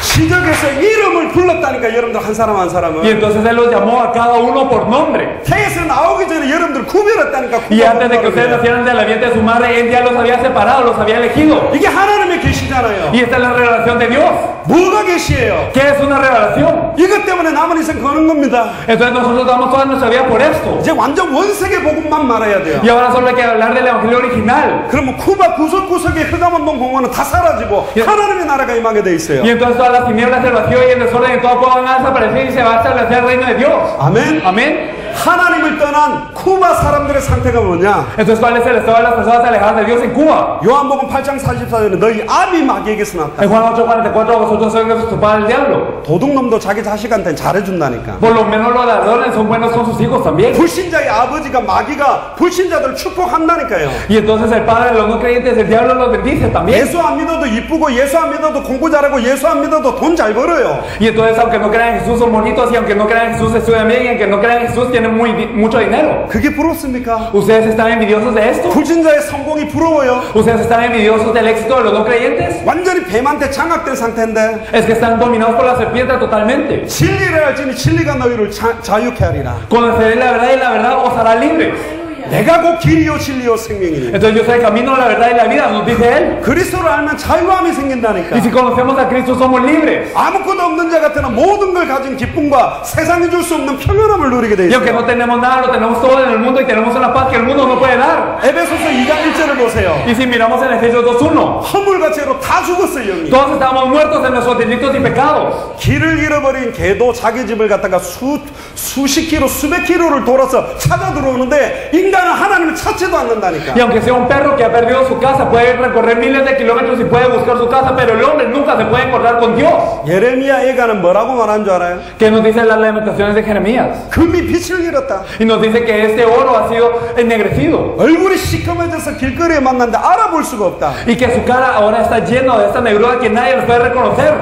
시적에서 이름을 불렀다니까 여러분들 한 사람 한 사람은. Y entonces Él los llamó a cada uno por nombre. 태에서 나오기 전에 여러분들 구별했다니까. Y antes de que ustedes nacieran de la vientre de su madre, Él ya los había separado, los había elegido. 이게 하나님의 계시잖아요. Y esta es la revelación de Dios. 뭐가 계시예요? ¿Qué es una revelación? 이것 때문에 남은 인생 거는 겁니다. Entonces nosotros damos toda nuestra vida por esto. 이제 완전 원색의 복음만 말해야 돼요. Y ahora solo hay que hablar del evangelio original. 그러면 쿠바 구석구석의 흑암운동 공원은 다 사라지고 예. 하나님의 나라가 임하게 돼 있어요. Y entonces todas las tinieblas, el vacío y el desorden y todo van a desaparecer y se va a establecer el reino de Dios. 아멘. Amén. 하나님을 떠난 쿠바 사람들의 상태가 뭐냐? Entonces, ¿cuál es el estado de las personas alejadas de Dios en Cuba? 요한복음 8장 44절에 너희 ab이 마귀에게서 났다. En Juan 8:44, vosotros sois de vuestro padre el diablo. 도둑놈도 자기 자식한테 잘해준다니까. Por lo menos los ladrones son buenos con sus hijos también. 불신자의 아버지가 마귀가 불신자들을 축복한다니까요. Y entonces el padre de los no creyentes, el diablo los bendice también. 예수 안 믿어도 이쁘고 예수 안 믿어도 공부 잘하고 예수 안 믿어도 돈 잘 벌어요. Y entonces, aunque no crean en Jesús, son bonitos, y aunque no crean en Jesús, estudian bien, y aunque no crean en Jesús, tienen mucho dinero. 그게 부럽습니까? ¿Ustedes están envidiosos de esto? 불신자의 성공이 부러워요. ¿Ustedes están envidiosos del éxito de los no creyentes? 완전히 뱀한테 장악된 상태인데 Es que están dominados por la serpiente totalmente. 진리를 알지니 진리가 너희를 자유케 하리라. Conoceréis la verdad y la verdad os hará libres. 내가 곧 길이요 진리요 생명이니. Entonces yo soy el camino, la verdad y la vida, nos dice Él. 그리스도를 알면 자유함이 생긴다니까. Y si conocemos a Cristo somos libres. 아무것도 없는 자 같으나 모든 걸 가진 기쁨과 세상이 줄 수 없는 평안함을 누리게 돼 Y aunque 있어요. no tenemos nada, lo tenemos todo en el mundo y tenemos una paz que el mundo no puede dar. 에베소서 2장 1절을 보세요. Y si miramos en Efesios 2:1, 허물과 죄로 다 죽었어요 영이. todos estamos muertos en nuestros delitos y pecados. 길을 잃어버린 개도 자기 집을 갖다가 수십 킬로 수백 킬로를 돌아서 찾아 들어오는데 인간 인간은 하나님을 찾지도 않는다니까. Y aunque sea un perro que ha perdido su casa, puede recorrer miles de kilómetros y puede buscar su casa, pero el hombre nunca se puede encontrar con Dios. 예레미야 예가는 뭐라고 말한 줄 알아요? ¿Qué nos dicen las lamentaciones de Jeremías? 금이 빛을 잃었다. Y nos dice que este oro ha sido ennegrecido. 얼굴이 시커매져서 길거리에 만났는데 알아볼 수가 없다. Y que su cara ahora está llena de esta negrura que nadie los puede reconocer.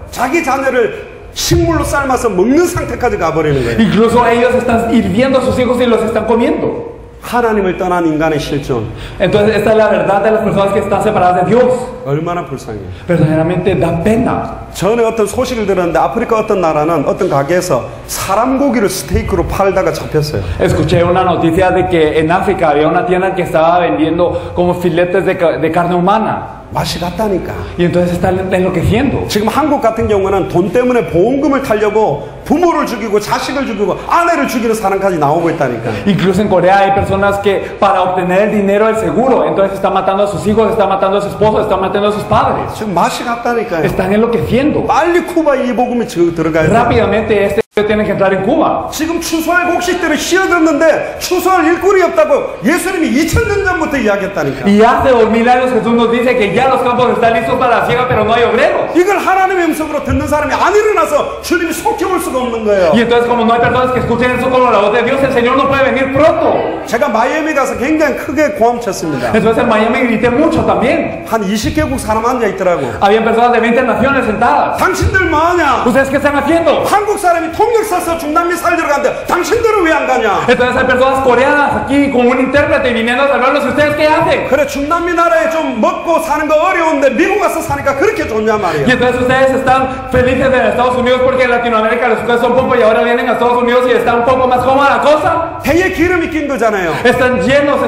자기 자녀를 식물로 삶아서 먹는 상태까지 가버리는 거예요. Incluso ellos están hirviendo a sus hijos y los están comiendo. 하나님을 떠난 인간의 실존. Entonces esta es la verdad de las personas que están separadas de Dios. 얼마나 불쌍해요. Verdaderamente da pena. 전에 어떤 소식을 들었는데 아프리카 어떤 나라는 어떤 가게에서 사람 고기를 스테이크로 팔다가 잡혔어요. Escuché una noticia de que en África había una tienda que estaba vendiendo como filetes de carne humana. 맛이 갔다니까. Y entonces están enloqueciendo. 지금 한국 같은 경우는 돈 때문에 보험금을 타려고 부모를 죽이고 자식을 죽이고 아내를 죽이는 사람까지 나오고 있다니까. Incluso en Corea hay personas que para obtener el dinero del seguro, entonces están matando a sus hijos, están matando a su esposo, están matando a sus padres. 지금 맛이 갔다니까요. Están enloqueciendo. 빨리 쿠바 이 복음이 들어가야 돼. Rápidamente este tiene que entrar en Cuba. 지금 추수할 곡식들을 씌어들었는데 추수할 일꾼이 없다고 예수님이 2000년 전부터 이야기했다니까. Y hace 2000 años Jesús nos dice que ya los campos están listos para la siega, pero no hay obreros. 이걸 하나님의 음성으로 듣는 사람이 안 일어나서 주님이 속히 올 수가 없는 거예요. Y entonces como no hay personas que escuchen eso como la voz de Dios, el Señor no puede venir pronto. 제가 마이애미 가서 굉장히 크게 고함쳤습니다. Entonces en Miami grité mucho también. 한 20개국 사람 앉아 있더라고. Habían personas de 20 naciones sentadas. 당신들 뭐하냐? ¿Ustedes qué están haciendo? 한국 사람이 통역 써서 중남미 살려러 가는데 당신들은 왜 안 가냐? Entonces hay personas coreanas aquí con un intérprete viniendo a salvarlos. ¿Ustedes qué hacen? 그래 중남미 나라에 좀 먹고 사는 거 어려운데 미국 가서 사니까 그렇게 좋냐 말이야. Y entonces ustedes están felices en Estados Unidos porque en Latinoamérica las cosas son poco y ahora vienen a Estados Unidos y está un poco más cómoda la cosa. 배에 기름이 낀 거잖아요. Están llenos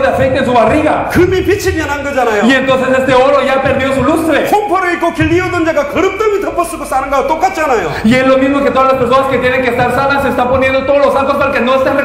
de aceite en su barriga. 금이 빛이 변한 거잖아요. Y entonces este oro ya perdió su lustre. 홍포를 입고 길 이어던 자가 거름더미 덮어쓰고 사는 거하고 똑같잖아요. Y es lo mismo que todas las personas que tienen que estar sanas se están poniendo todos los zancos para que no estén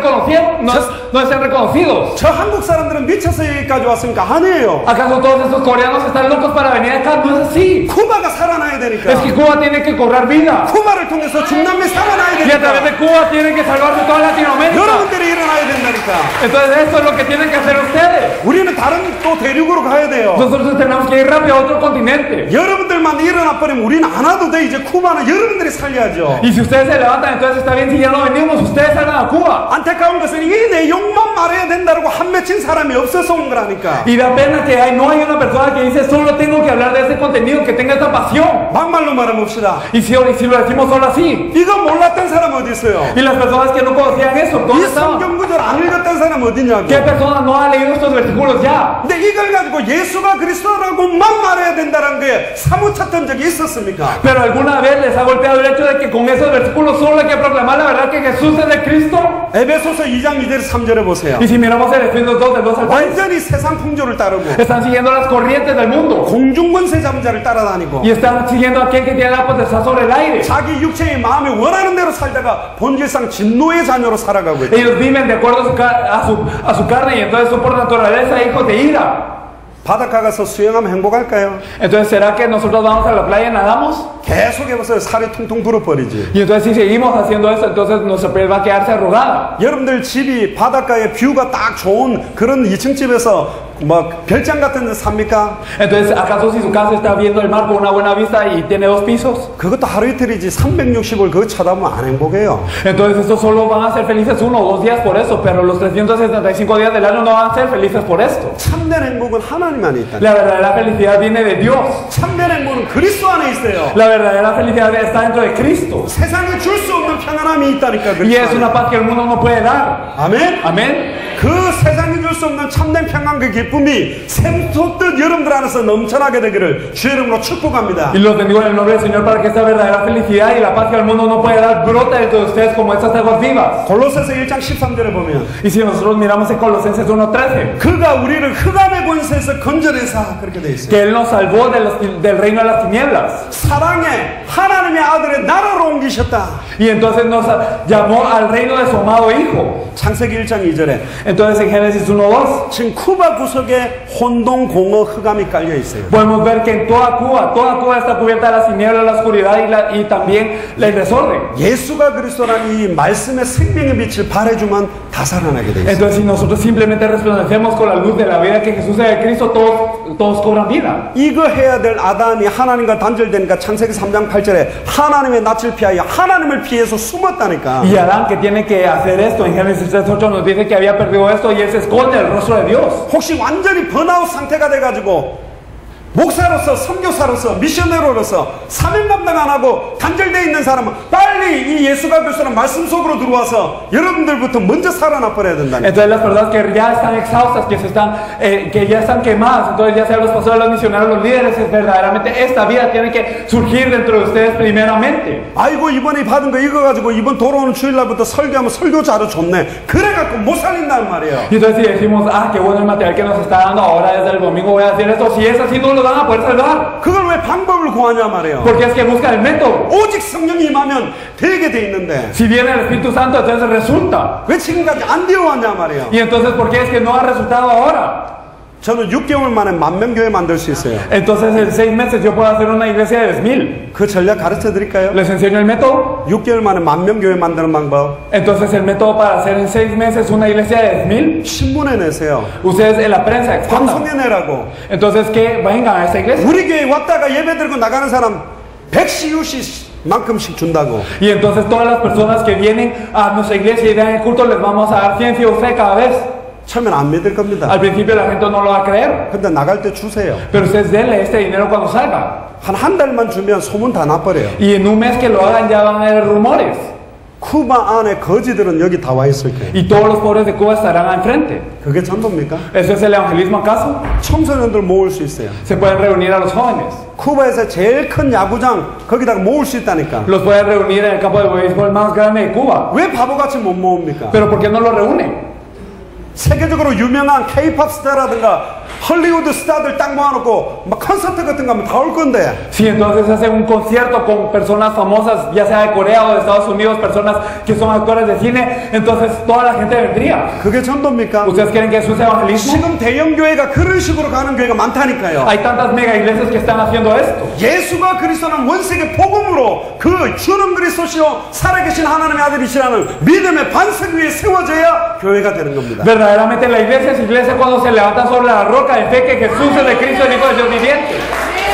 no estén reconocidos. 저 한국 사람들은 미쳐서 여기까지 왔습니까? 아니에요. ¿Acaso todos estos coreanos están locos para venir acá? No es así. 쿠바가 살아나야 되니까. Es que Cuba tiene que cobrar vida. 쿠바를 통해서 중남미 살아나야 Y a través 되니까. de Cuba tienen que salvarse toda Latinoamérica. 여러분들이 일어나야 된다니까. Entonces esto es lo que tienen que hacer ustedes. 우리는 다른 또 대륙으로 가야 돼요. Nosotros tenemos que ir rápido a otro continente. 여러분들만 일어나 버리면 우리는 안 와도 돼. 이제 쿠바는 여러분들이 살려야죠. Y si ustedes se levantan, entonces está bien. Si ya no venimos, ustedes salgan a Cuba. 안타까운 것은 이 내용만 말해야 된다고 한 맺힌 사람이 없어서 온 거라니까. Y da pena que no hay una persona que dice solo tengo que hablar de ese contenido, que tenga esta pasión. 막말로 말해봅시다. Y si lo decimos solo así. 이거 몰랐던 사람 어디 있어요? Y las personas que no conocían eso, 이 ¿dónde estaban? 성경 구절 안 읽었던 사람 어디냐고. ¿Qué persona no ha leído estos versículos ya? 근데 이걸 가지고 예수가 그리스도라고만 말해야 된다는 게 사무쳤던 적이 있었습니까? Pero alguna vez les ha golpeado el hecho de que con esos versículos solo hay que proclamar la verdad que Jesús es de Cristo. 에베소서 2장 2절 3절에 보세요. Y si miramos el Efesios 2 del 2 al 3, 완전히 세상 풍조를 따르고 están siguiendo las corrientes del mundo. 공중권세 잠자를 따라다니고 Y están siguiendo a aquel que tiene la potestad sobre el aire. 자기 육체의 마음이 원하는 대로 살다가 본질상 진노의 자녀로 살아가고 있다. Ellos viven de acuerdo a su carne y entonces son por naturaleza hijos de ira. 바닷가 가서 수영하면 행복할까요? Entonces, ¿será que nosotros vamos a la playa y nadamos? 계속 해보세요. 살이 퉁퉁 불어버리지. Y entonces si seguimos haciendo eso, entonces nuestra piel va a quedarse arrugada. 여러분들 집이 바닷가에 뷰가 딱 좋은 그런 2층 집에서 뭐 별장 같은 데 삽니까? Entonces, ¿acaso si su casa está viendo el mar con una buena vista y tiene 2 pisos? 그것도 하루 이틀이지 360을 그거 쳐다보면 안 행복해요. Entonces, estos solo van a ser felices 1 o 2 días por eso, pero los 365 días del año no van a ser felices por esto. 참된 행복은 하나님 안에 있다. La verdadera felicidad viene de Dios. 참된 행복은 그리스도 안에 있어요. La verdadera felicidad está dentro de Cristo. 세상에 줄 수 없는 평안함이 있다니까. Y es una paz que el mundo no puede dar. 아멘. Amén. 그 세상에 줄 수 없는 참된 평안 그 기쁨이 샘솟듯 여러분들 안에서 넘쳐나게 되기를 주의 이름으로 축복합니다. Y los bendigo en el nombre del Señor para que esta verdadera felicidad y la paz que el mundo no puede dar brote dentro de ustedes como estas aguas vivas. 골로새서 1장 13절에 보면 Y si nosotros miramos en Colosenses 1:13, 그가 우리를 흑암의 권세에서 건져내사 그렇게 돼 있어요. que Él nos salvó del reino de las tinieblas. 사랑의 하나님의 아들의 나라로 옮기셨다. Y entonces nos llamó al reino de su amado Hijo. 창세기 1장 2절에 Entonces en Génesis 1:2 지금 쿠바 구석에 혼동, 공허, 흑암이 깔려 있어요. podemos ver que en toda Cuba está cubierta de las tinieblas, la oscuridad y también el desorden. 예수가 그리스도라는 이 말씀의 생명의 빛을 발해주면 다 살아나게 돼 있어요. Entonces si nosotros simplemente resplandecemos con la luz de la vida que Jesús es el Cristo, todos cobran vida. 이거 해야 될 아담이 하나님과 단절되니까 창세기 3장 8절에 하나님의 낯을 피하여 하나님을 피해서 숨었다니까. Y Adán, que tiene que hacer esto, en Génesis 3:8 nos dice que había perdido esto y él se esconde el rostro de Dios. 혹시 완전히 번아웃 상태가 돼가지고 목사로서, 선교사로서, 미셔너로서 사명 감당 안 하고 단절되어 있는 사람은 빨리 이 예수가 그리스도라는 말씀 속으로 들어와서 여러분들부터 먼저 살아나 버려야 된다는. Entonces las personas que ya están exhaustas, que ya están quemadas, entonces ya sean los pastores, los misioneros, los líderes, es verdaderamente esta vida tiene que surgir dentro de ustedes primeramente. 아이고 이번에 받은 거 이거 가지고 이번 돌아오는 주일날부터 설교하면 설교 자료 좋네. 그래갖고 못 살린다는 말이에요. Y entonces si decimos, qué bueno el material que nos está dando ahora desde el domingo voy a hacer esto, si es así no lo van a poder salvar. 그걸 왜 방법을 구하냐 말이에요. Porque es que buscan el método. 오직 성령이 임하면 되게 돼 있는데 Si viene el Espíritu Santo, entonces resulta. 왜 지금까지 안 되어왔냐 말이에요. Y entonces, ¿por qué es que no ha resultado ahora? 저는 6개월 만에 10,000명 교회 만들 수 있어요. Entonces en 6 meses yo puedo hacer una iglesia de 10,000. 그 전략 가르쳐 드릴까요? ¿Les enseño el método? 6개월 만에 10,000명 교회 만드는 방법. Entonces el método para hacer en 6 meses una iglesia de 10,000. 신문에 내세요. Ustedes en la prensa expongan. 방송에 내라고. Entonces que vengan a esta iglesia. 우리 교회 왔다가 예배 드리고 나가는 사람 100CUC만큼씩 준다고. Y entonces todas las personas que vienen a nuestra iglesia y dan el culto les vamos a dar 100 CUC cada vez. 처음엔 안 믿을 겁니다. Al principio la gente no lo va a creer. 근데 나갈 때 주세요. Pero ustedes denle este dinero cuando salga. 한 달만 주면 소문 다 나버려요. Y en un mes que lo hagan ya van a haber rumores. 쿠바 안에 거지들은 여기 다 와 있을 거예요. Y todos los pobres de Cuba estarán enfrente. 그게 전도입니까? ¿Eso es el evangelismo acaso? 청소년들 모을 수 있어요. Se pueden reunir a los jóvenes. 쿠바에서 제일 큰 야구장 거기다가 모을 수 있다니까. Los pueden reunir en el campo de béisbol más grande de Cuba. 왜 바보같이 못 모읍니까? Pero ¿por qué no lo reúnen? 세계적으로 유명한 K-pop 스타라든가 헐리우드 스타들 딱 모아놓고 막 콘서트 같은 거 하면 다 올 건데. Si entonces hacen un concierto con personas famosas, ya sea de Corea o de Estados Unidos, personas que son actores de cine, entonces toda la gente vendría. 그게 전도입니까? ¿Ustedes creen que eso es evangelismo? 지금 대형 교회가 그런 식으로 가는 교회가 많다니까요. Hay tantas mega iglesias que están haciendo esto. 예수가 그리스도는 원세계 복음으로 그 주는 그리스도시요 살아계신 하나님의 아들이시라는 믿음의 반석 위에 세워져야 교회가 되는 겁니다. Verdaderamente la iglesia es iglesia cuando se levanta sobre la roca de fe que Jesús es el Cristo, el Hijo de Dios viviente.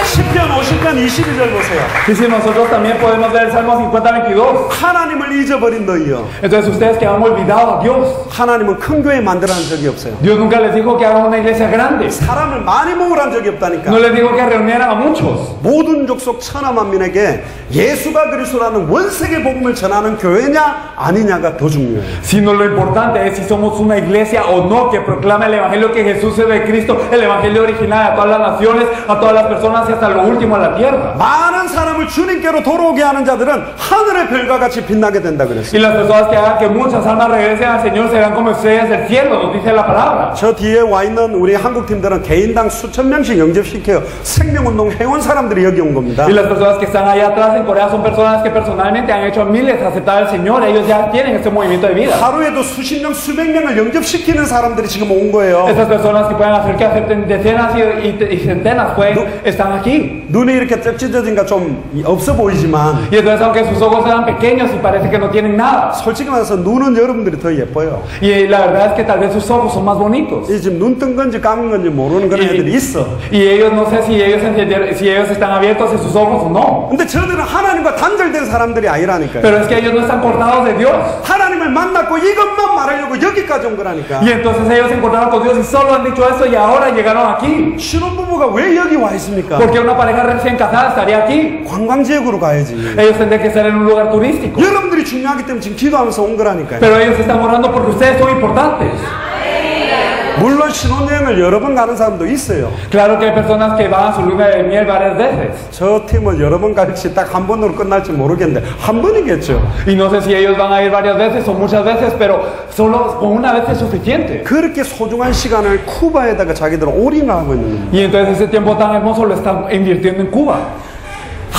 10편 50편 22절 보세요. Y si nosotros también podemos ver el Salmo 50:22. 하나님을 잊어버린 너희요. Entonces ustedes que han olvidado a Dios. 하나님은 큰 교회 만들어낸 적이 없어요. Dios nunca les dijo que hagan una iglesia grande. 사람을 많이 모으란 적이 없다니까. No les dijo que reunieran a muchos. 모든 족속 천하만민에게 예수가 그리스도라는 원세계 복음을 전하는 교회냐 아니냐가 더 중요해요. Sino lo importante es si somos una iglesia o no que proclama el evangelio que Jesús es de Cristo, el evangelio original a todas las naciones, a todas las personas y hasta lo último a la tierra. 많은 사람을 주님께로 돌아오게 하는 자들은 하늘의 별과 같이 빛나게 된다 그랬어요. Y las personas que hagan que muchas almas regresen al Señor serán como estrellas del cielo, nos dice la palabra. 저 뒤에 와 있는 우리 한국 팀들은 개인당 수천 명씩 영접시켜요. 생명운동 해온 사람들이 여기 온 겁니다. Y las personas que están allá atrás en Corea son personas que personalmente han hecho a miles aceptar al Señor. Ellos ya tienen este movimiento de vida. 하루에도 수십 명, 수백 명을 영접시키는 사람들이 지금 온 거예요. Estas personas que pueden hacer que acepten decenas y centenas están aquí. 눈이 이렇게 쩍찢어진가 좀 없어 보이지만 Y entonces aunque sus ojos sean pequeños y parece que no tienen nada. 솔직히 말해서 눈은 여러분들이 더 예뻐요. Y la verdad es que tal vez sus ojos son más bonitos. 이 지금 눈 뜬 건지 감은 건지 모르는 그런 애들이 있어. Y ellos no sé si ellos están abiertos en sus ojos o no. 근데 저들은 하나님과 단절된 사람들이 아니라니까요. Pero es que ellos no están cortados de Dios. 하나님을 만났고 이것만 말하려고 여기까지 온 거라니까. Y entonces ellos se encontraron con Dios y solo han dicho esto y ahora llegaron aquí. 신혼부부가 왜 여기 와 있습니까? Porque una pareja recién casada estaría aquí. 관광지역으로 가야지. Ellos tendrían que estar en un lugar turístico. 여러분들이 중요하기 때문에 지금 기도하면서 온 거라니까요. Pero ellos están orando porque ustedes son importantes. 물론 신혼여행을 여러 번 가는 사람도 있어요. Claro que hay personas que van a su luna de miel varias veces. 저 팀은 여러 번 갈지 딱 한 번으로 끝날지 모르겠는데 한 번이겠죠. Y no sé si ellos van a ir varias veces o muchas veces, pero solo con una vez es suficiente. 그렇게 소중한 시간을 쿠바에다가 자기들은 올인을 하고 있는 겁니다. Y entonces ese tiempo tan hermoso lo están invirtiendo en Cuba.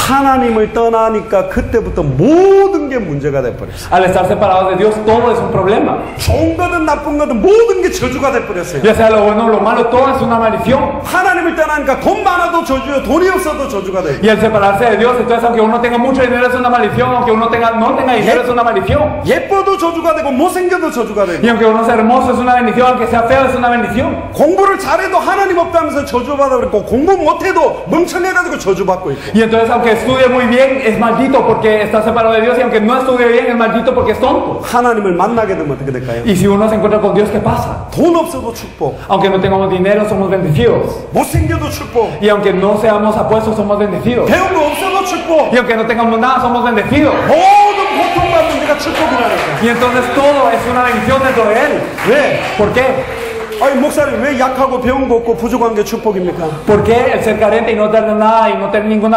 하나님을 떠나니까 그때부터 모든 게 문제가 돼버렸어요. Al estar separados de Dios, todo es un problema. 좋은 거든 나쁜 거든 모든 게 저주가 돼버렸어요. Ya sea lo bueno o lo malo, todo es una maldición. 하나님을 떠나니까 돈 많아도 저주요, 돈이 없어도 저주가 돼요. Y al separarse de Dios, entonces aunque uno tenga mucho dinero es una maldición, aunque uno no tenga dinero es una maldición. 예뻐도 저주가 되고 못생겨도 저주가 되고 Y aunque uno sea hermoso es una bendición, aunque sea feo es una bendición. 공부를 잘해도 하나님 없다면서 저주받아 그랬고 공부 못해도 멍청해가지고 저주받고 있고 Y entonces aunque estudie muy bien es maldito porque está separado de Dios, y aunque no estudie bien es maldito porque es tonto. 하나님을 만나게 되면 어떻게 될까요? Y si uno se encuentra con Dios, ¿qué pasa? 돈 없어도 축복, Aunque no tengamos dinero somos bendecidos. 못생겨도 축복, Y aunque no seamos apuestos somos bendecidos. 배운 거 없어도 축복, Y aunque no tengamos nada somos bendecidos. 모든 고통받는 데가 축복이라니까. Y entonces todo es una bendición dentro de Él. 왜? ¿Por qué? 아니 목사님 왜 약하고 배운 거 없고 부족한 게 축복입니까? ¿Por qué el ser carente y no tener nada y no tener ningún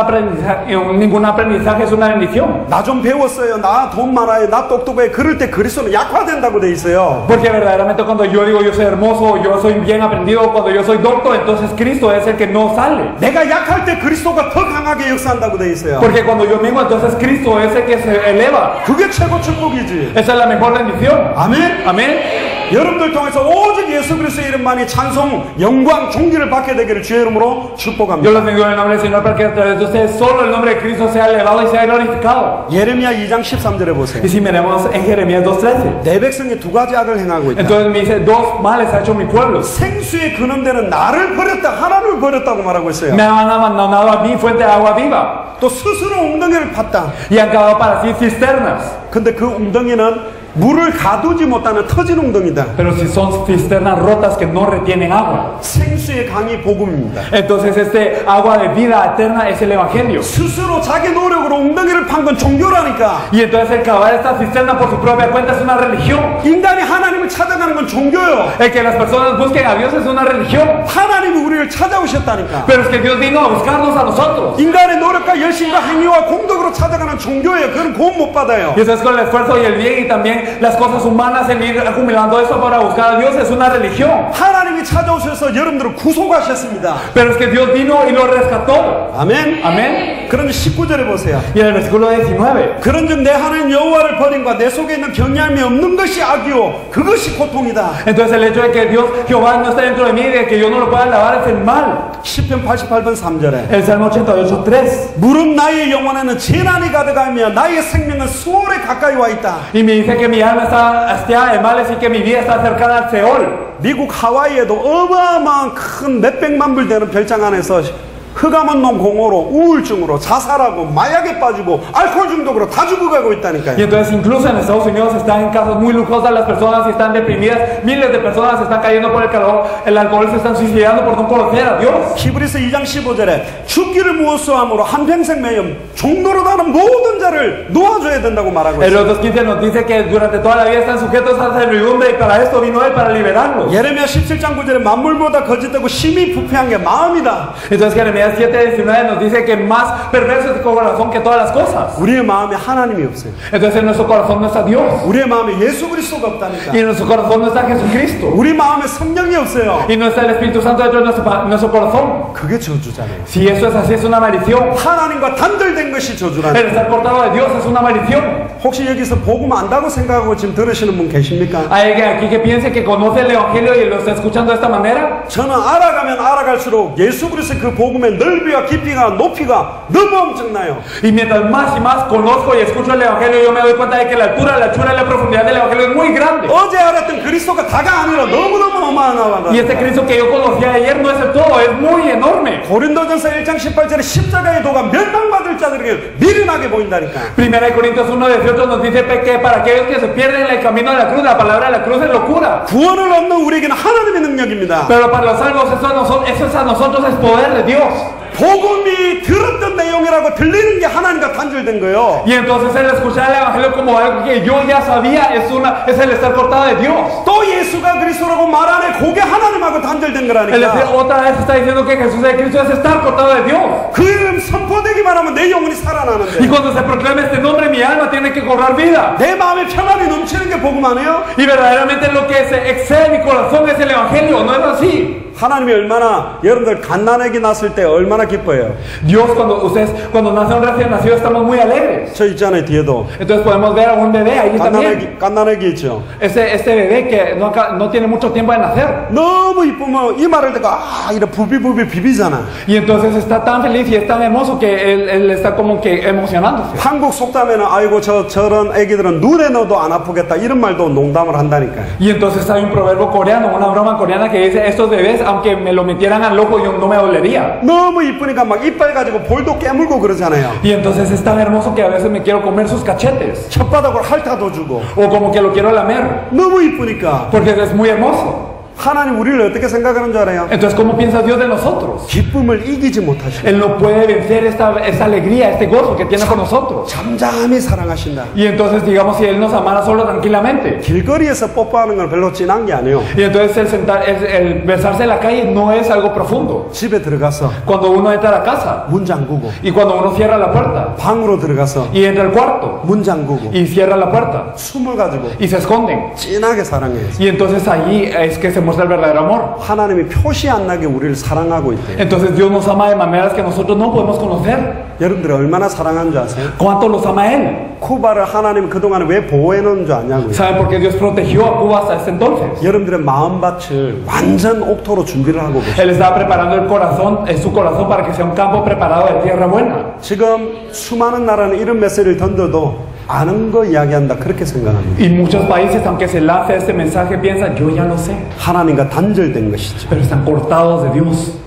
aprendizaje es una bendición? 나 좀 배웠어요, 나 돈 많아요, 나 똑똑해, 그럴 때 그리스도는 약화된다고 돼 있어요. Porque verdaderamente cuando yo digo yo soy hermoso, yo soy bien aprendido, cuando yo soy docto, entonces Cristo es el que no sale. 내가 약할 때 그리스도가 더 강하게 역사한다고 돼 있어요. Porque cuando yo mismo, entonces Cristo es el que se eleva. 그게 최고 축복이지. Esa es la mejor bendición. 아멘. Amén. 여러분들 통해서 오직 예수 그리스도의 이름만이 찬송, 영광, 존귀를 받게 되기를 주의 이름으로 Yo 축복합니다. los bendigo en el nombre del Señor para que a través de ustedes solo el nombre de Cristo sea elevado y sea glorificado. 예레미야 2장 13절에 보세요. Y si miremos en Jeremías 2:13, 내 백성이 두 가지 악을 행하고 있다. entonces me dice, dos males ha hecho mi pueblo. 생수의 근원되는 나를 버렸다, 하나님을 버렸다고 말하고 있어요. Me han abandonado a mí, fuente de agua viva, 또 스스로 웅덩이를 팠다. y han cavado para sí cisternas. 근데 그 웅덩이는 물을 가두지 못하는 터진 웅덩이다. Pero si son cisternas rotas que no retienen agua, 생수의 강이 복음입니다. entonces este agua de vida eterna es el Evangelio. 스스로 자기 노력으로 웅덩이를 판 건 종교라니까. Y entonces el cavar esta cisterna por su propia cuenta es una religión. 인간이 하나님을 찾아가는 건 종교요. El que las personas busquen a Dios es una religión. 하나님이 우리를 찾아오셨다니까. Pero es que Dios vino a buscarnos a nosotros. 인간의 노력과 열심과 행위와 공덕으로 찾아가는 종교예요. 그건 구원 못 받아요. Y eso es con el esfuerzo y el bien y también las cosas humanas, el ir acumulando eso para buscar a Dios es una religión. 하나님이 찾아오셔서 여러분들을 구속하셨습니다. Pero es que Dios vino y lo rescató. 아멘. Amén. 그런데 19절에 보세요. Y en el versículo 19. 그런즉 내 하나님 여호와를 버림과 내 속에 있는 경외함이 없는 것이 악이요 그것이 고통이다. Entonces el hecho de que Dios, Jehová no está dentro de mí y de que yo no lo pueda alabar es el mal. 시편 88편 3절에 El Salmo 88:3. 무릇 나의 영혼에는 재난이 가득하며 나의 생명은 수월에 가까이 와 있다. Y me dice que mi alma está hastiada de males y que mi vida está cercana al Seol. 미국 하와이에도 어마어마한 큰 몇백만 불 되는 별장 안에서 흑암원농 공허로 우울증으로 자살하고 마약에 빠지고 알코올 중독으로 다 죽어가고 있다니까요. Y entonces incluso en Estados Unidos están en casas muy lujosas las personas y están deprimidas. Miles de personas están cayendo por el calor, el alcohol, se están suicidando por no conocer a Dios. 히브리서 2장 15절에 죽기를 무엇으로 한평생 매임 종로로 다는 모든 자를 놓아줘야 된다고 말하고 En 있어요. los 2:15 nos dice que durante toda la vida están sujetos a la servidumbre y para esto vino Él para liberarlos. 예레미야 17장 9절에 만물보다 거짓되고 심히 부패한 게 마음이다. Entonces Jeremías 7:19 nos dice que más perverso es el corazón que todas las cosas. 우리의 마음에 하나님이 없어요. Entonces en nuestro corazón no está Dios. 우리의 마음에 예수 그리스도가 없다니까. Y en nuestro corazón no está Jesucristo. 우리 마음에 성령이 없어요. Y no está el Espíritu Santo dentro de nuestro corazón. 그게 저주잖아요. Si eso es así, es una maldición. 하나님과 단절된 것이 저주라는. El estar cortado de Dios es una maldición. 혹시 여기서 복음 안다고 생각하고 지금 들으시는 분 계십니까? ¿Hay alguien aquí que piense que conoce el Evangelio y lo está escuchando de esta manera? 저는 알아가면 알아갈수록 예수 그리스도의 그 복음의 넓이와 깊이가 높이가 너무 엄청나요. Y mientras más y más conozco y escucho el Evangelio, yo me doy cuenta de que la altura, la anchura y la profundidad del Evangelio es muy grande. 어제 알았던 그리스도가 다가 아니라 너무너무 어마어마하다. Y este Cristo que yo conocí ayer no es el todo, es muy enorme. 고린도전서 1장 18절에 십자가의 도가 멸망받을 자들에게 미련하게 보인다니까. Primera de Corintios 1:18 nos dice que para aquellos que se pierden en el camino de la cruz, la palabra de la cruz es locura. 구원을 얻는 우리에게는 하나님의 능력입니다. Pero para los salvos eso es a nosotros es poder de Dios. 복음이 들었던 내용이라고 들리는 게 하나님과 단절된 거예요. Y entonces el escuchar el Evangelio como algo que yo ya sabía es el estar cortado de Dios. 또 예수가 그리스도라고 말하네 그게 하나님하고 단절된 El 거라니까. decir otra vez está diciendo que Jesús es Cristo es estar cortado de Dios. 그 이름 선포되기만 하면 내 영혼이 Y 살아나는데 cuando se proclama este nombre, mi alma tiene que cobrar vida. 내 마음에 평안이 넘치는 게 복음 아니에요? Y verdaderamente lo que se excede mi corazón es el Evangelio, ¿no es así? 하나님이 얼마나 여러분들 갓난아기 낳았을 때 얼마나 기뻐해요. Dios, cuando nace un recién nacido, estamos muy alegres. 저 있잖아요, 뒤에도. Entonces podemos ver a un bebé ahí también. 갓난아기 있죠. Este bebé que no tiene mucho tiempo de nacer. 너무 이쁘면 이 말을 듣고 이래 부비부비 비비잖아. Y entonces está tan feliz y es tan hermoso que él está como que emocionándose. 한국 속담에는 아이고 저런 애기들은 눈에 넣어도 안 아프겠다 이런 말도 농담을 한다니까요. Y entonces hay un proverbio coreano, una broma coreana que dice, estos bebés, aunque me lo metieran al ojo, yo no me dolería. 너무 이쁘니까 막 이빨 가지고 볼도 깨물고 그러잖아요. Y entonces es tan hermoso que a veces me quiero comer sus cachetes. 혓바닥으로 핥아도 주고. O como que lo quiero lamer. 너무 이쁘니까. Porque es muy hermoso. 하나님 우리를 어떻게 생각하는 줄 알아요? Entonces, ¿cómo piensa Dios de nosotros? 기쁨을 이기지 못하시고 Él no puede vencer esta alegría, este gozo que tiene con nosotros. 잠잠히 사랑하신다. Y entonces, digamos, si Él nos amara solo tranquilamente. 길거리에서 뽀뽀하는 건 별로 진한 게 아니에요. Y entonces el besarse en la calle no es algo profundo. 집에 들어가서 Cuando uno entra a la casa 문 잠그고 y cuando uno cierra la puerta 방으로 들어가서 y entra al cuarto 문 잠그고 y cierra la puerta 숨을 가지고 y se esconden. 진하게 사랑해요. Y entonces ahí es que se muestra el verdadero amor. 하나님이 표시 안 나게 우리를 사랑하고 있대요. Entonces Dios nos ama de maneras que nosotros no podemos conocer. 여러분들 얼마나 사랑하는 줄 아세요? ¿Cuánto los ama Él? 쿠바를 하나님 그동안 왜 보호해 놓은 줄 아냐고요? ¿Saben por qué Dios protegió a Cuba hasta ese entonces? 여러분들의 마음밭을 완전 옥토로 준비를 하고 계세요. Él estaba preparando el corazón, su corazón para que sea un campo preparado de tierra buena. 지금 수많은 나라는 이런 메시지를 던져도 아는 거 이야기한다 그렇게 생각합니다. Y muchos países, aunque se lance este mensaje, piensan, yo ya lo sé. 하나님과 단절된 것이죠. Pero están cortados de Dios.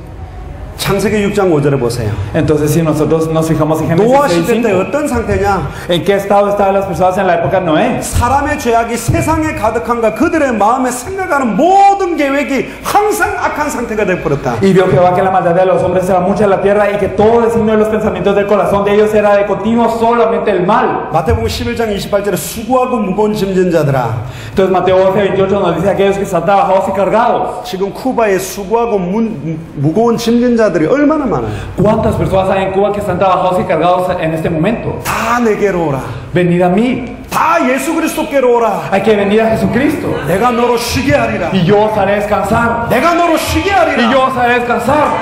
창세기 6장 5절에 보세요. Entonces, si nosotros nos fijamos en Génesis 노아 시대 때 6:5, 어떤 상태냐? ¿en qué estado estaban las personas en la época de Noé? 사람의 죄악이 세상에 가득한가 그들의 마음에 생각하는 모든 계획이 항상 악한 상태가 되어버렸다. Y vio Jehová que la maldad de los hombres era mucha en la tierra y que todo el signo de los pensamientos del corazón de ellos era de continuo solamente el mal. 마태복음 11장 28절에 수고하고 무거운 짐진 자들아. Entonces Mateo 11:28 nos dice aquellos que están trabajados y cargados. 지금 쿠바에 수고하고 무거운 짐진 자들이 얼마나 많아요. ¿Cuántas personas hay en Cuba que están trabajados y cargados en este momento? 다 내게로 오라. Venid a mí. 다 예수 그리스도께로 오라. Hay que venir a Jesucristo. 내가 너로 쉬게 하리라. Y yo os haré descansar. 내가 너로 쉬게 Y 하리라. yo os haré descansar.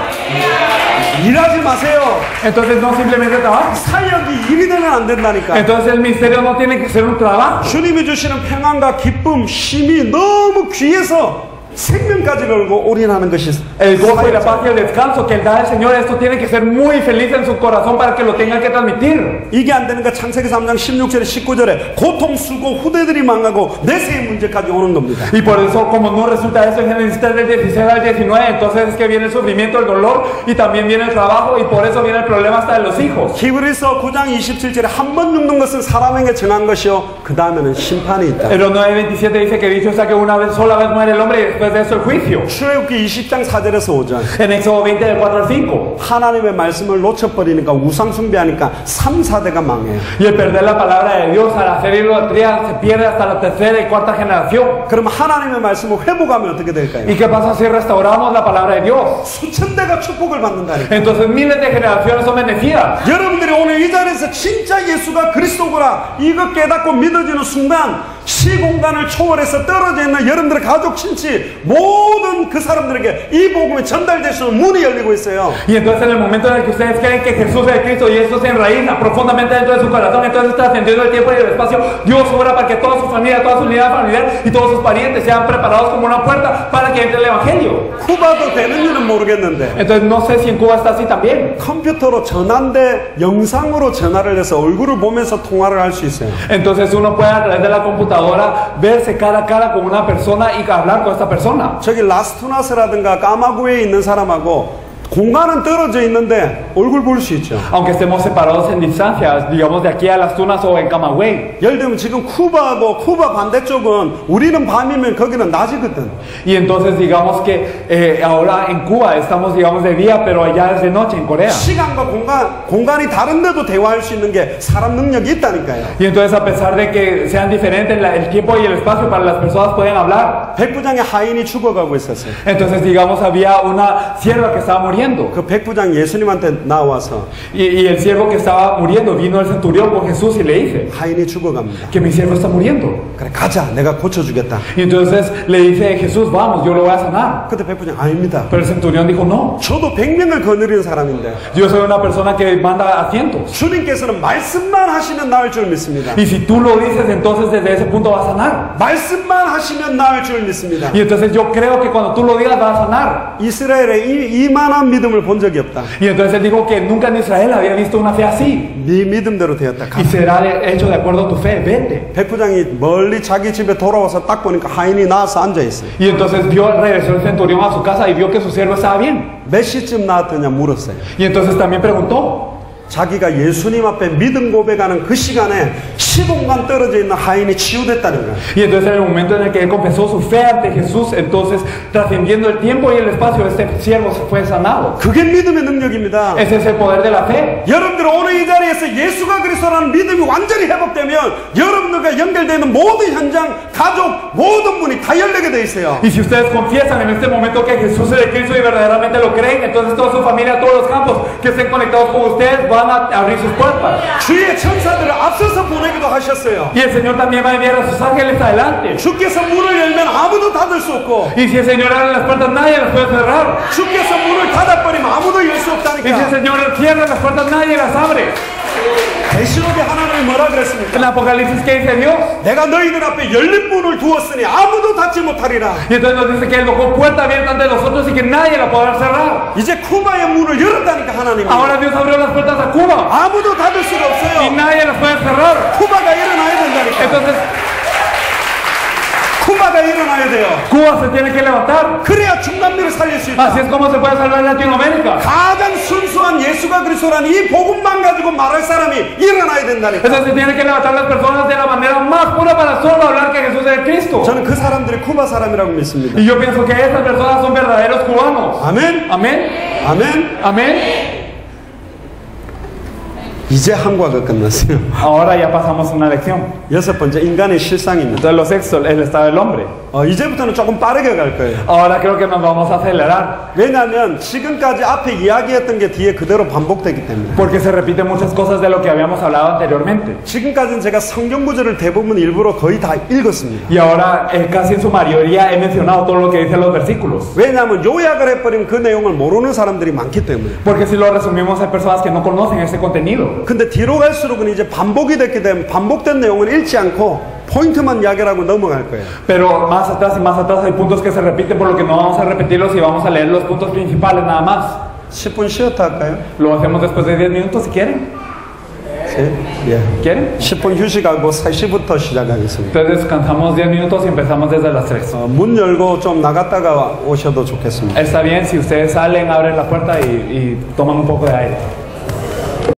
일하지 마세요. Entonces no simplemente trabajo. 사역이 일이 되면 안 된다니까. Entonces el ministerio no tiene que ser un trabajo. 주님이 주시는 평안과 기쁨, 쉼이 너무 귀해서 생명까지 걸고 올인하는 것이 El gozo y la paz y el descanso que da el Señor, esto tiene que ser muy feliz en su corazón para que lo tengan que transmitir. 이게 안 되니까 창세기 3장 16절에 19절에 고통 쓰고 후대들이 망하고 내세의 문제까지 오는 겁니다. Y por eso, como no resulta eso en Génesis 3 del 16 al 19, entonces es que viene el sufrimiento, el dolor y también viene el trabajo y por eso viene el problema hasta de los hijos. 히브리서 9장 27절에 한 번 죽는 것은 사람에게 정한 것이요 그 다음에는 심판이 있다. En los 9:27 dice que dicho está que una vez sola vez muere el hombre y después de eso el juicio. 출애굽기 20장 4절에서 5절 En Éxodo 20 del 4 al 5. 하나님의 말씀을 놓쳐버리니까 우상 숭배하니까 3, 4대가 망해요. Y el perder la palabra de Dios al hacer idolatría se pierde hasta la tercera y cuarta generación. 그럼 하나님의 말씀을 회복하면 어떻게 될까요? ¿Y qué pasa si restauramos la palabra de Dios? 수천 대가 축복을 받는다니까. Entonces miles de generaciones son bendecidas. 여러분들이 오늘 이 자리에서 진짜 예수가 그리스도구나 이거 깨닫고 믿어지는 순간 시공간을 초월해서 떨어져 있는 여러분들의 가족, 친치 모든 그 사람들에게 이 복음이 전달될 수 있는 문이 열리고 있어요. Y entonces en el momento en el que ustedes creen que Jesús es el Cristo y esto se enraiza profundamente dentro de su corazón, entonces trascendiendo el tiempo y el espacio, Dios obra para que toda su familia, toda su unidad familiar y todos sus parientes sean preparados como una puerta para que entre el Evangelio. 쿠바도 되는지는 모르겠는데 Entonces no sé si en Cuba está así también. 컴퓨터로 전화인데 영상으로 전화를 해서 얼굴을 보면서 통화를 할 수 있어요. Entonces uno puede a través de la computadora verse cara a cara con una persona y hablar con esta persona. 저기 라스투나스라든가 까마구에 있는 사람하고 공간은 떨어져 있는데 얼굴 볼 수 있죠. Aunque estemos separados en distancia, digamos de aquí a Las Tunas o en Camagüey. 예를 들면 지금 쿠바하고 쿠바 반대쪽은 우리는 밤이면 거기는 낮이거든. Y entonces digamos que ahora en Cuba estamos digamos de día, pero allá es de noche en Corea. 시간과 공간이 다른데도 대화할 수 있는 게 사람 능력이 있다니까요. Y entonces a pesar de que sean diferentes el tiempo y el espacio para las personas pueden hablar. 백부장의 하인이 죽어가고 있었어요. Entonces digamos había una sierva que estaba muriendo. muriendo. 그 백부장 예수님한테 나와서 Y el siervo que estaba muriendo vino al centurión con Jesús y le dice 하인이 죽어갑니다. que mi siervo está muriendo. 그래 가자, 내가 고쳐주겠다. Y entonces le dice Jesús, vamos, yo lo voy a sanar. 그때 백부장 아닙니다. Pero el centurión dijo, no, 저도 100명을 거느리는 사람인데 yo soy una persona que manda a cientos. 주님께서는 말씀만 하시면 나을 줄 믿습니다. Y si tú lo dices, entonces desde ese punto va a sanar. 말씀만 하시면 나을 줄 믿습니다. Y entonces yo creo que cuando tú lo digas va a sanar. 이스라엘에 이만한 믿음을 본 적이 없다. Y entonces él dijo que nunca en Israel había visto una fe así. 네 믿음대로 되었다. Y será hecho de acuerdo a tu fe, vete. 백부장이 멀리 자기 집에 돌아와서 딱 보니까 하인이 나와서 앉아있어요. Y entonces regresó el centurión a su casa y vio que su siervo estaba bien. 몇 시쯤 나왔더냐 물었어요. Y entonces también preguntó. 자기가 예수님 앞에 믿음 고백하는 그 시간에 시공간 떨어져 있는 하인이 치유됐다는 거예요. Y entonces en el momento en el que él confesó su fe ante Jesús, entonces trascendiendo el tiempo y el espacio, este siervo fue sanado. 그게 믿음의 능력입니다. Ese es el poder de la fe. 여러분들 오늘 이 자리에서 예수가 그리스도라는 믿음이 완전히 회복되면 여러분들과 연결되는 모든 현장, 가족, 모든 문이 다 열리게 돼 있어요. Y si ustedes confiesan en este momento que Jesús es el Cristo y verdaderamente lo creen, entonces toda su familia, todos los campos que estén conectados con ustedes van a abrir sus puertas. 주의 천사들을 앞서서 보내기도 하셨어요. Y el Señor también va a enviar a sus ángeles adelante. 주께서 문을 열면 아무도 닫을 수 없고 Y si el Señor abre las puertas, nadie las puede cerrar. 주께서 문을 닫아버리면 아무도 열 수 Y si el 없다니까. Señor cierra las puertas, nadie las abre. 계시록에 하나님이 뭐라 그랬습니까? En Apocalipsis, ¿qué dice Dios? 내가 너희들 앞에 열린 문을 두었으니 아무도 닫지 못하리라. Y entonces nos dice que Él dejó puerta abierta ante nosotros y que nadie la podrá cerrar. 이제 쿠바의 문을 열었다니까 하나님이. Ahora Dios abrió las puertas a Cuba 아무도 닫을 수가 y 없어요. nadie las puede cerrar. 쿠바가 일어나야 된다니까. Entonces 쿠바가 일어나야 돼요. Cuba se tiene que levantar. 그래야 중남미를 살릴 수 있다. Así es como se puede salvar Latinoamérica. 가장 순수한 예수가 그리스도라는 이 복음만 가지고 말할 사람이 일어나야 된다니까. Entonces se tiene que levantar las personas de la manera más pura para solo hablar que Jesús es el Cristo. 저는 그 사람들이 쿠바 사람이라고 믿습니다. Y yo pienso que estas personas son verdaderos cubanos. 아멘. Amén. 아멘. Amén. 이제 한 과가 끝났어요. Ahora ya pasamos una lección. 여섯 번째 인간의 실상입니다. Entonces lo sexto, el estado del hombre. 이제부터는 조금 빠르게 갈 거예요. Ahora creo que nos vamos a acelerar. 왜냐하면 지금까지 앞에 이야기했던 게 뒤에 그대로 반복되기 때문에. Porque se repiten muchas cosas de lo que habíamos hablado anteriormente. 지금까지는 제가 성경 구절을 대부분 일부러 거의 다 읽었습니다. Y ahora casi en su mayoría he mencionado todo lo que dicen los versículos. 왜냐하면 요약을 해버리면 그 내용을 모르는 사람들이 많기 때문에. Porque si lo resumimos hay personas que no conocen este contenido. 근데 뒤로 갈수록은 이제 반복이 됐기 때문에 반복된 내용은 읽지 않고 포인트만 이야기하고 넘어갈 거예요. Pero más atrás y más atrás hay puntos que se repiten, por lo que no vamos a repetirlos y vamos a leer los puntos principales nada más. 10분 쉬었다 할까요? Lo hacemos después de 10 minutos si quieren. 예. ¿Quieren? 10분 휴식하고 3시부터 시작하겠습니다. Entonces descansamos 10 minutos y empezamos desde las 3. 문 열고 좀 나갔다가 오셔도 좋겠습니다. Está bien si ustedes salen, abren la puerta y toman un poco de aire.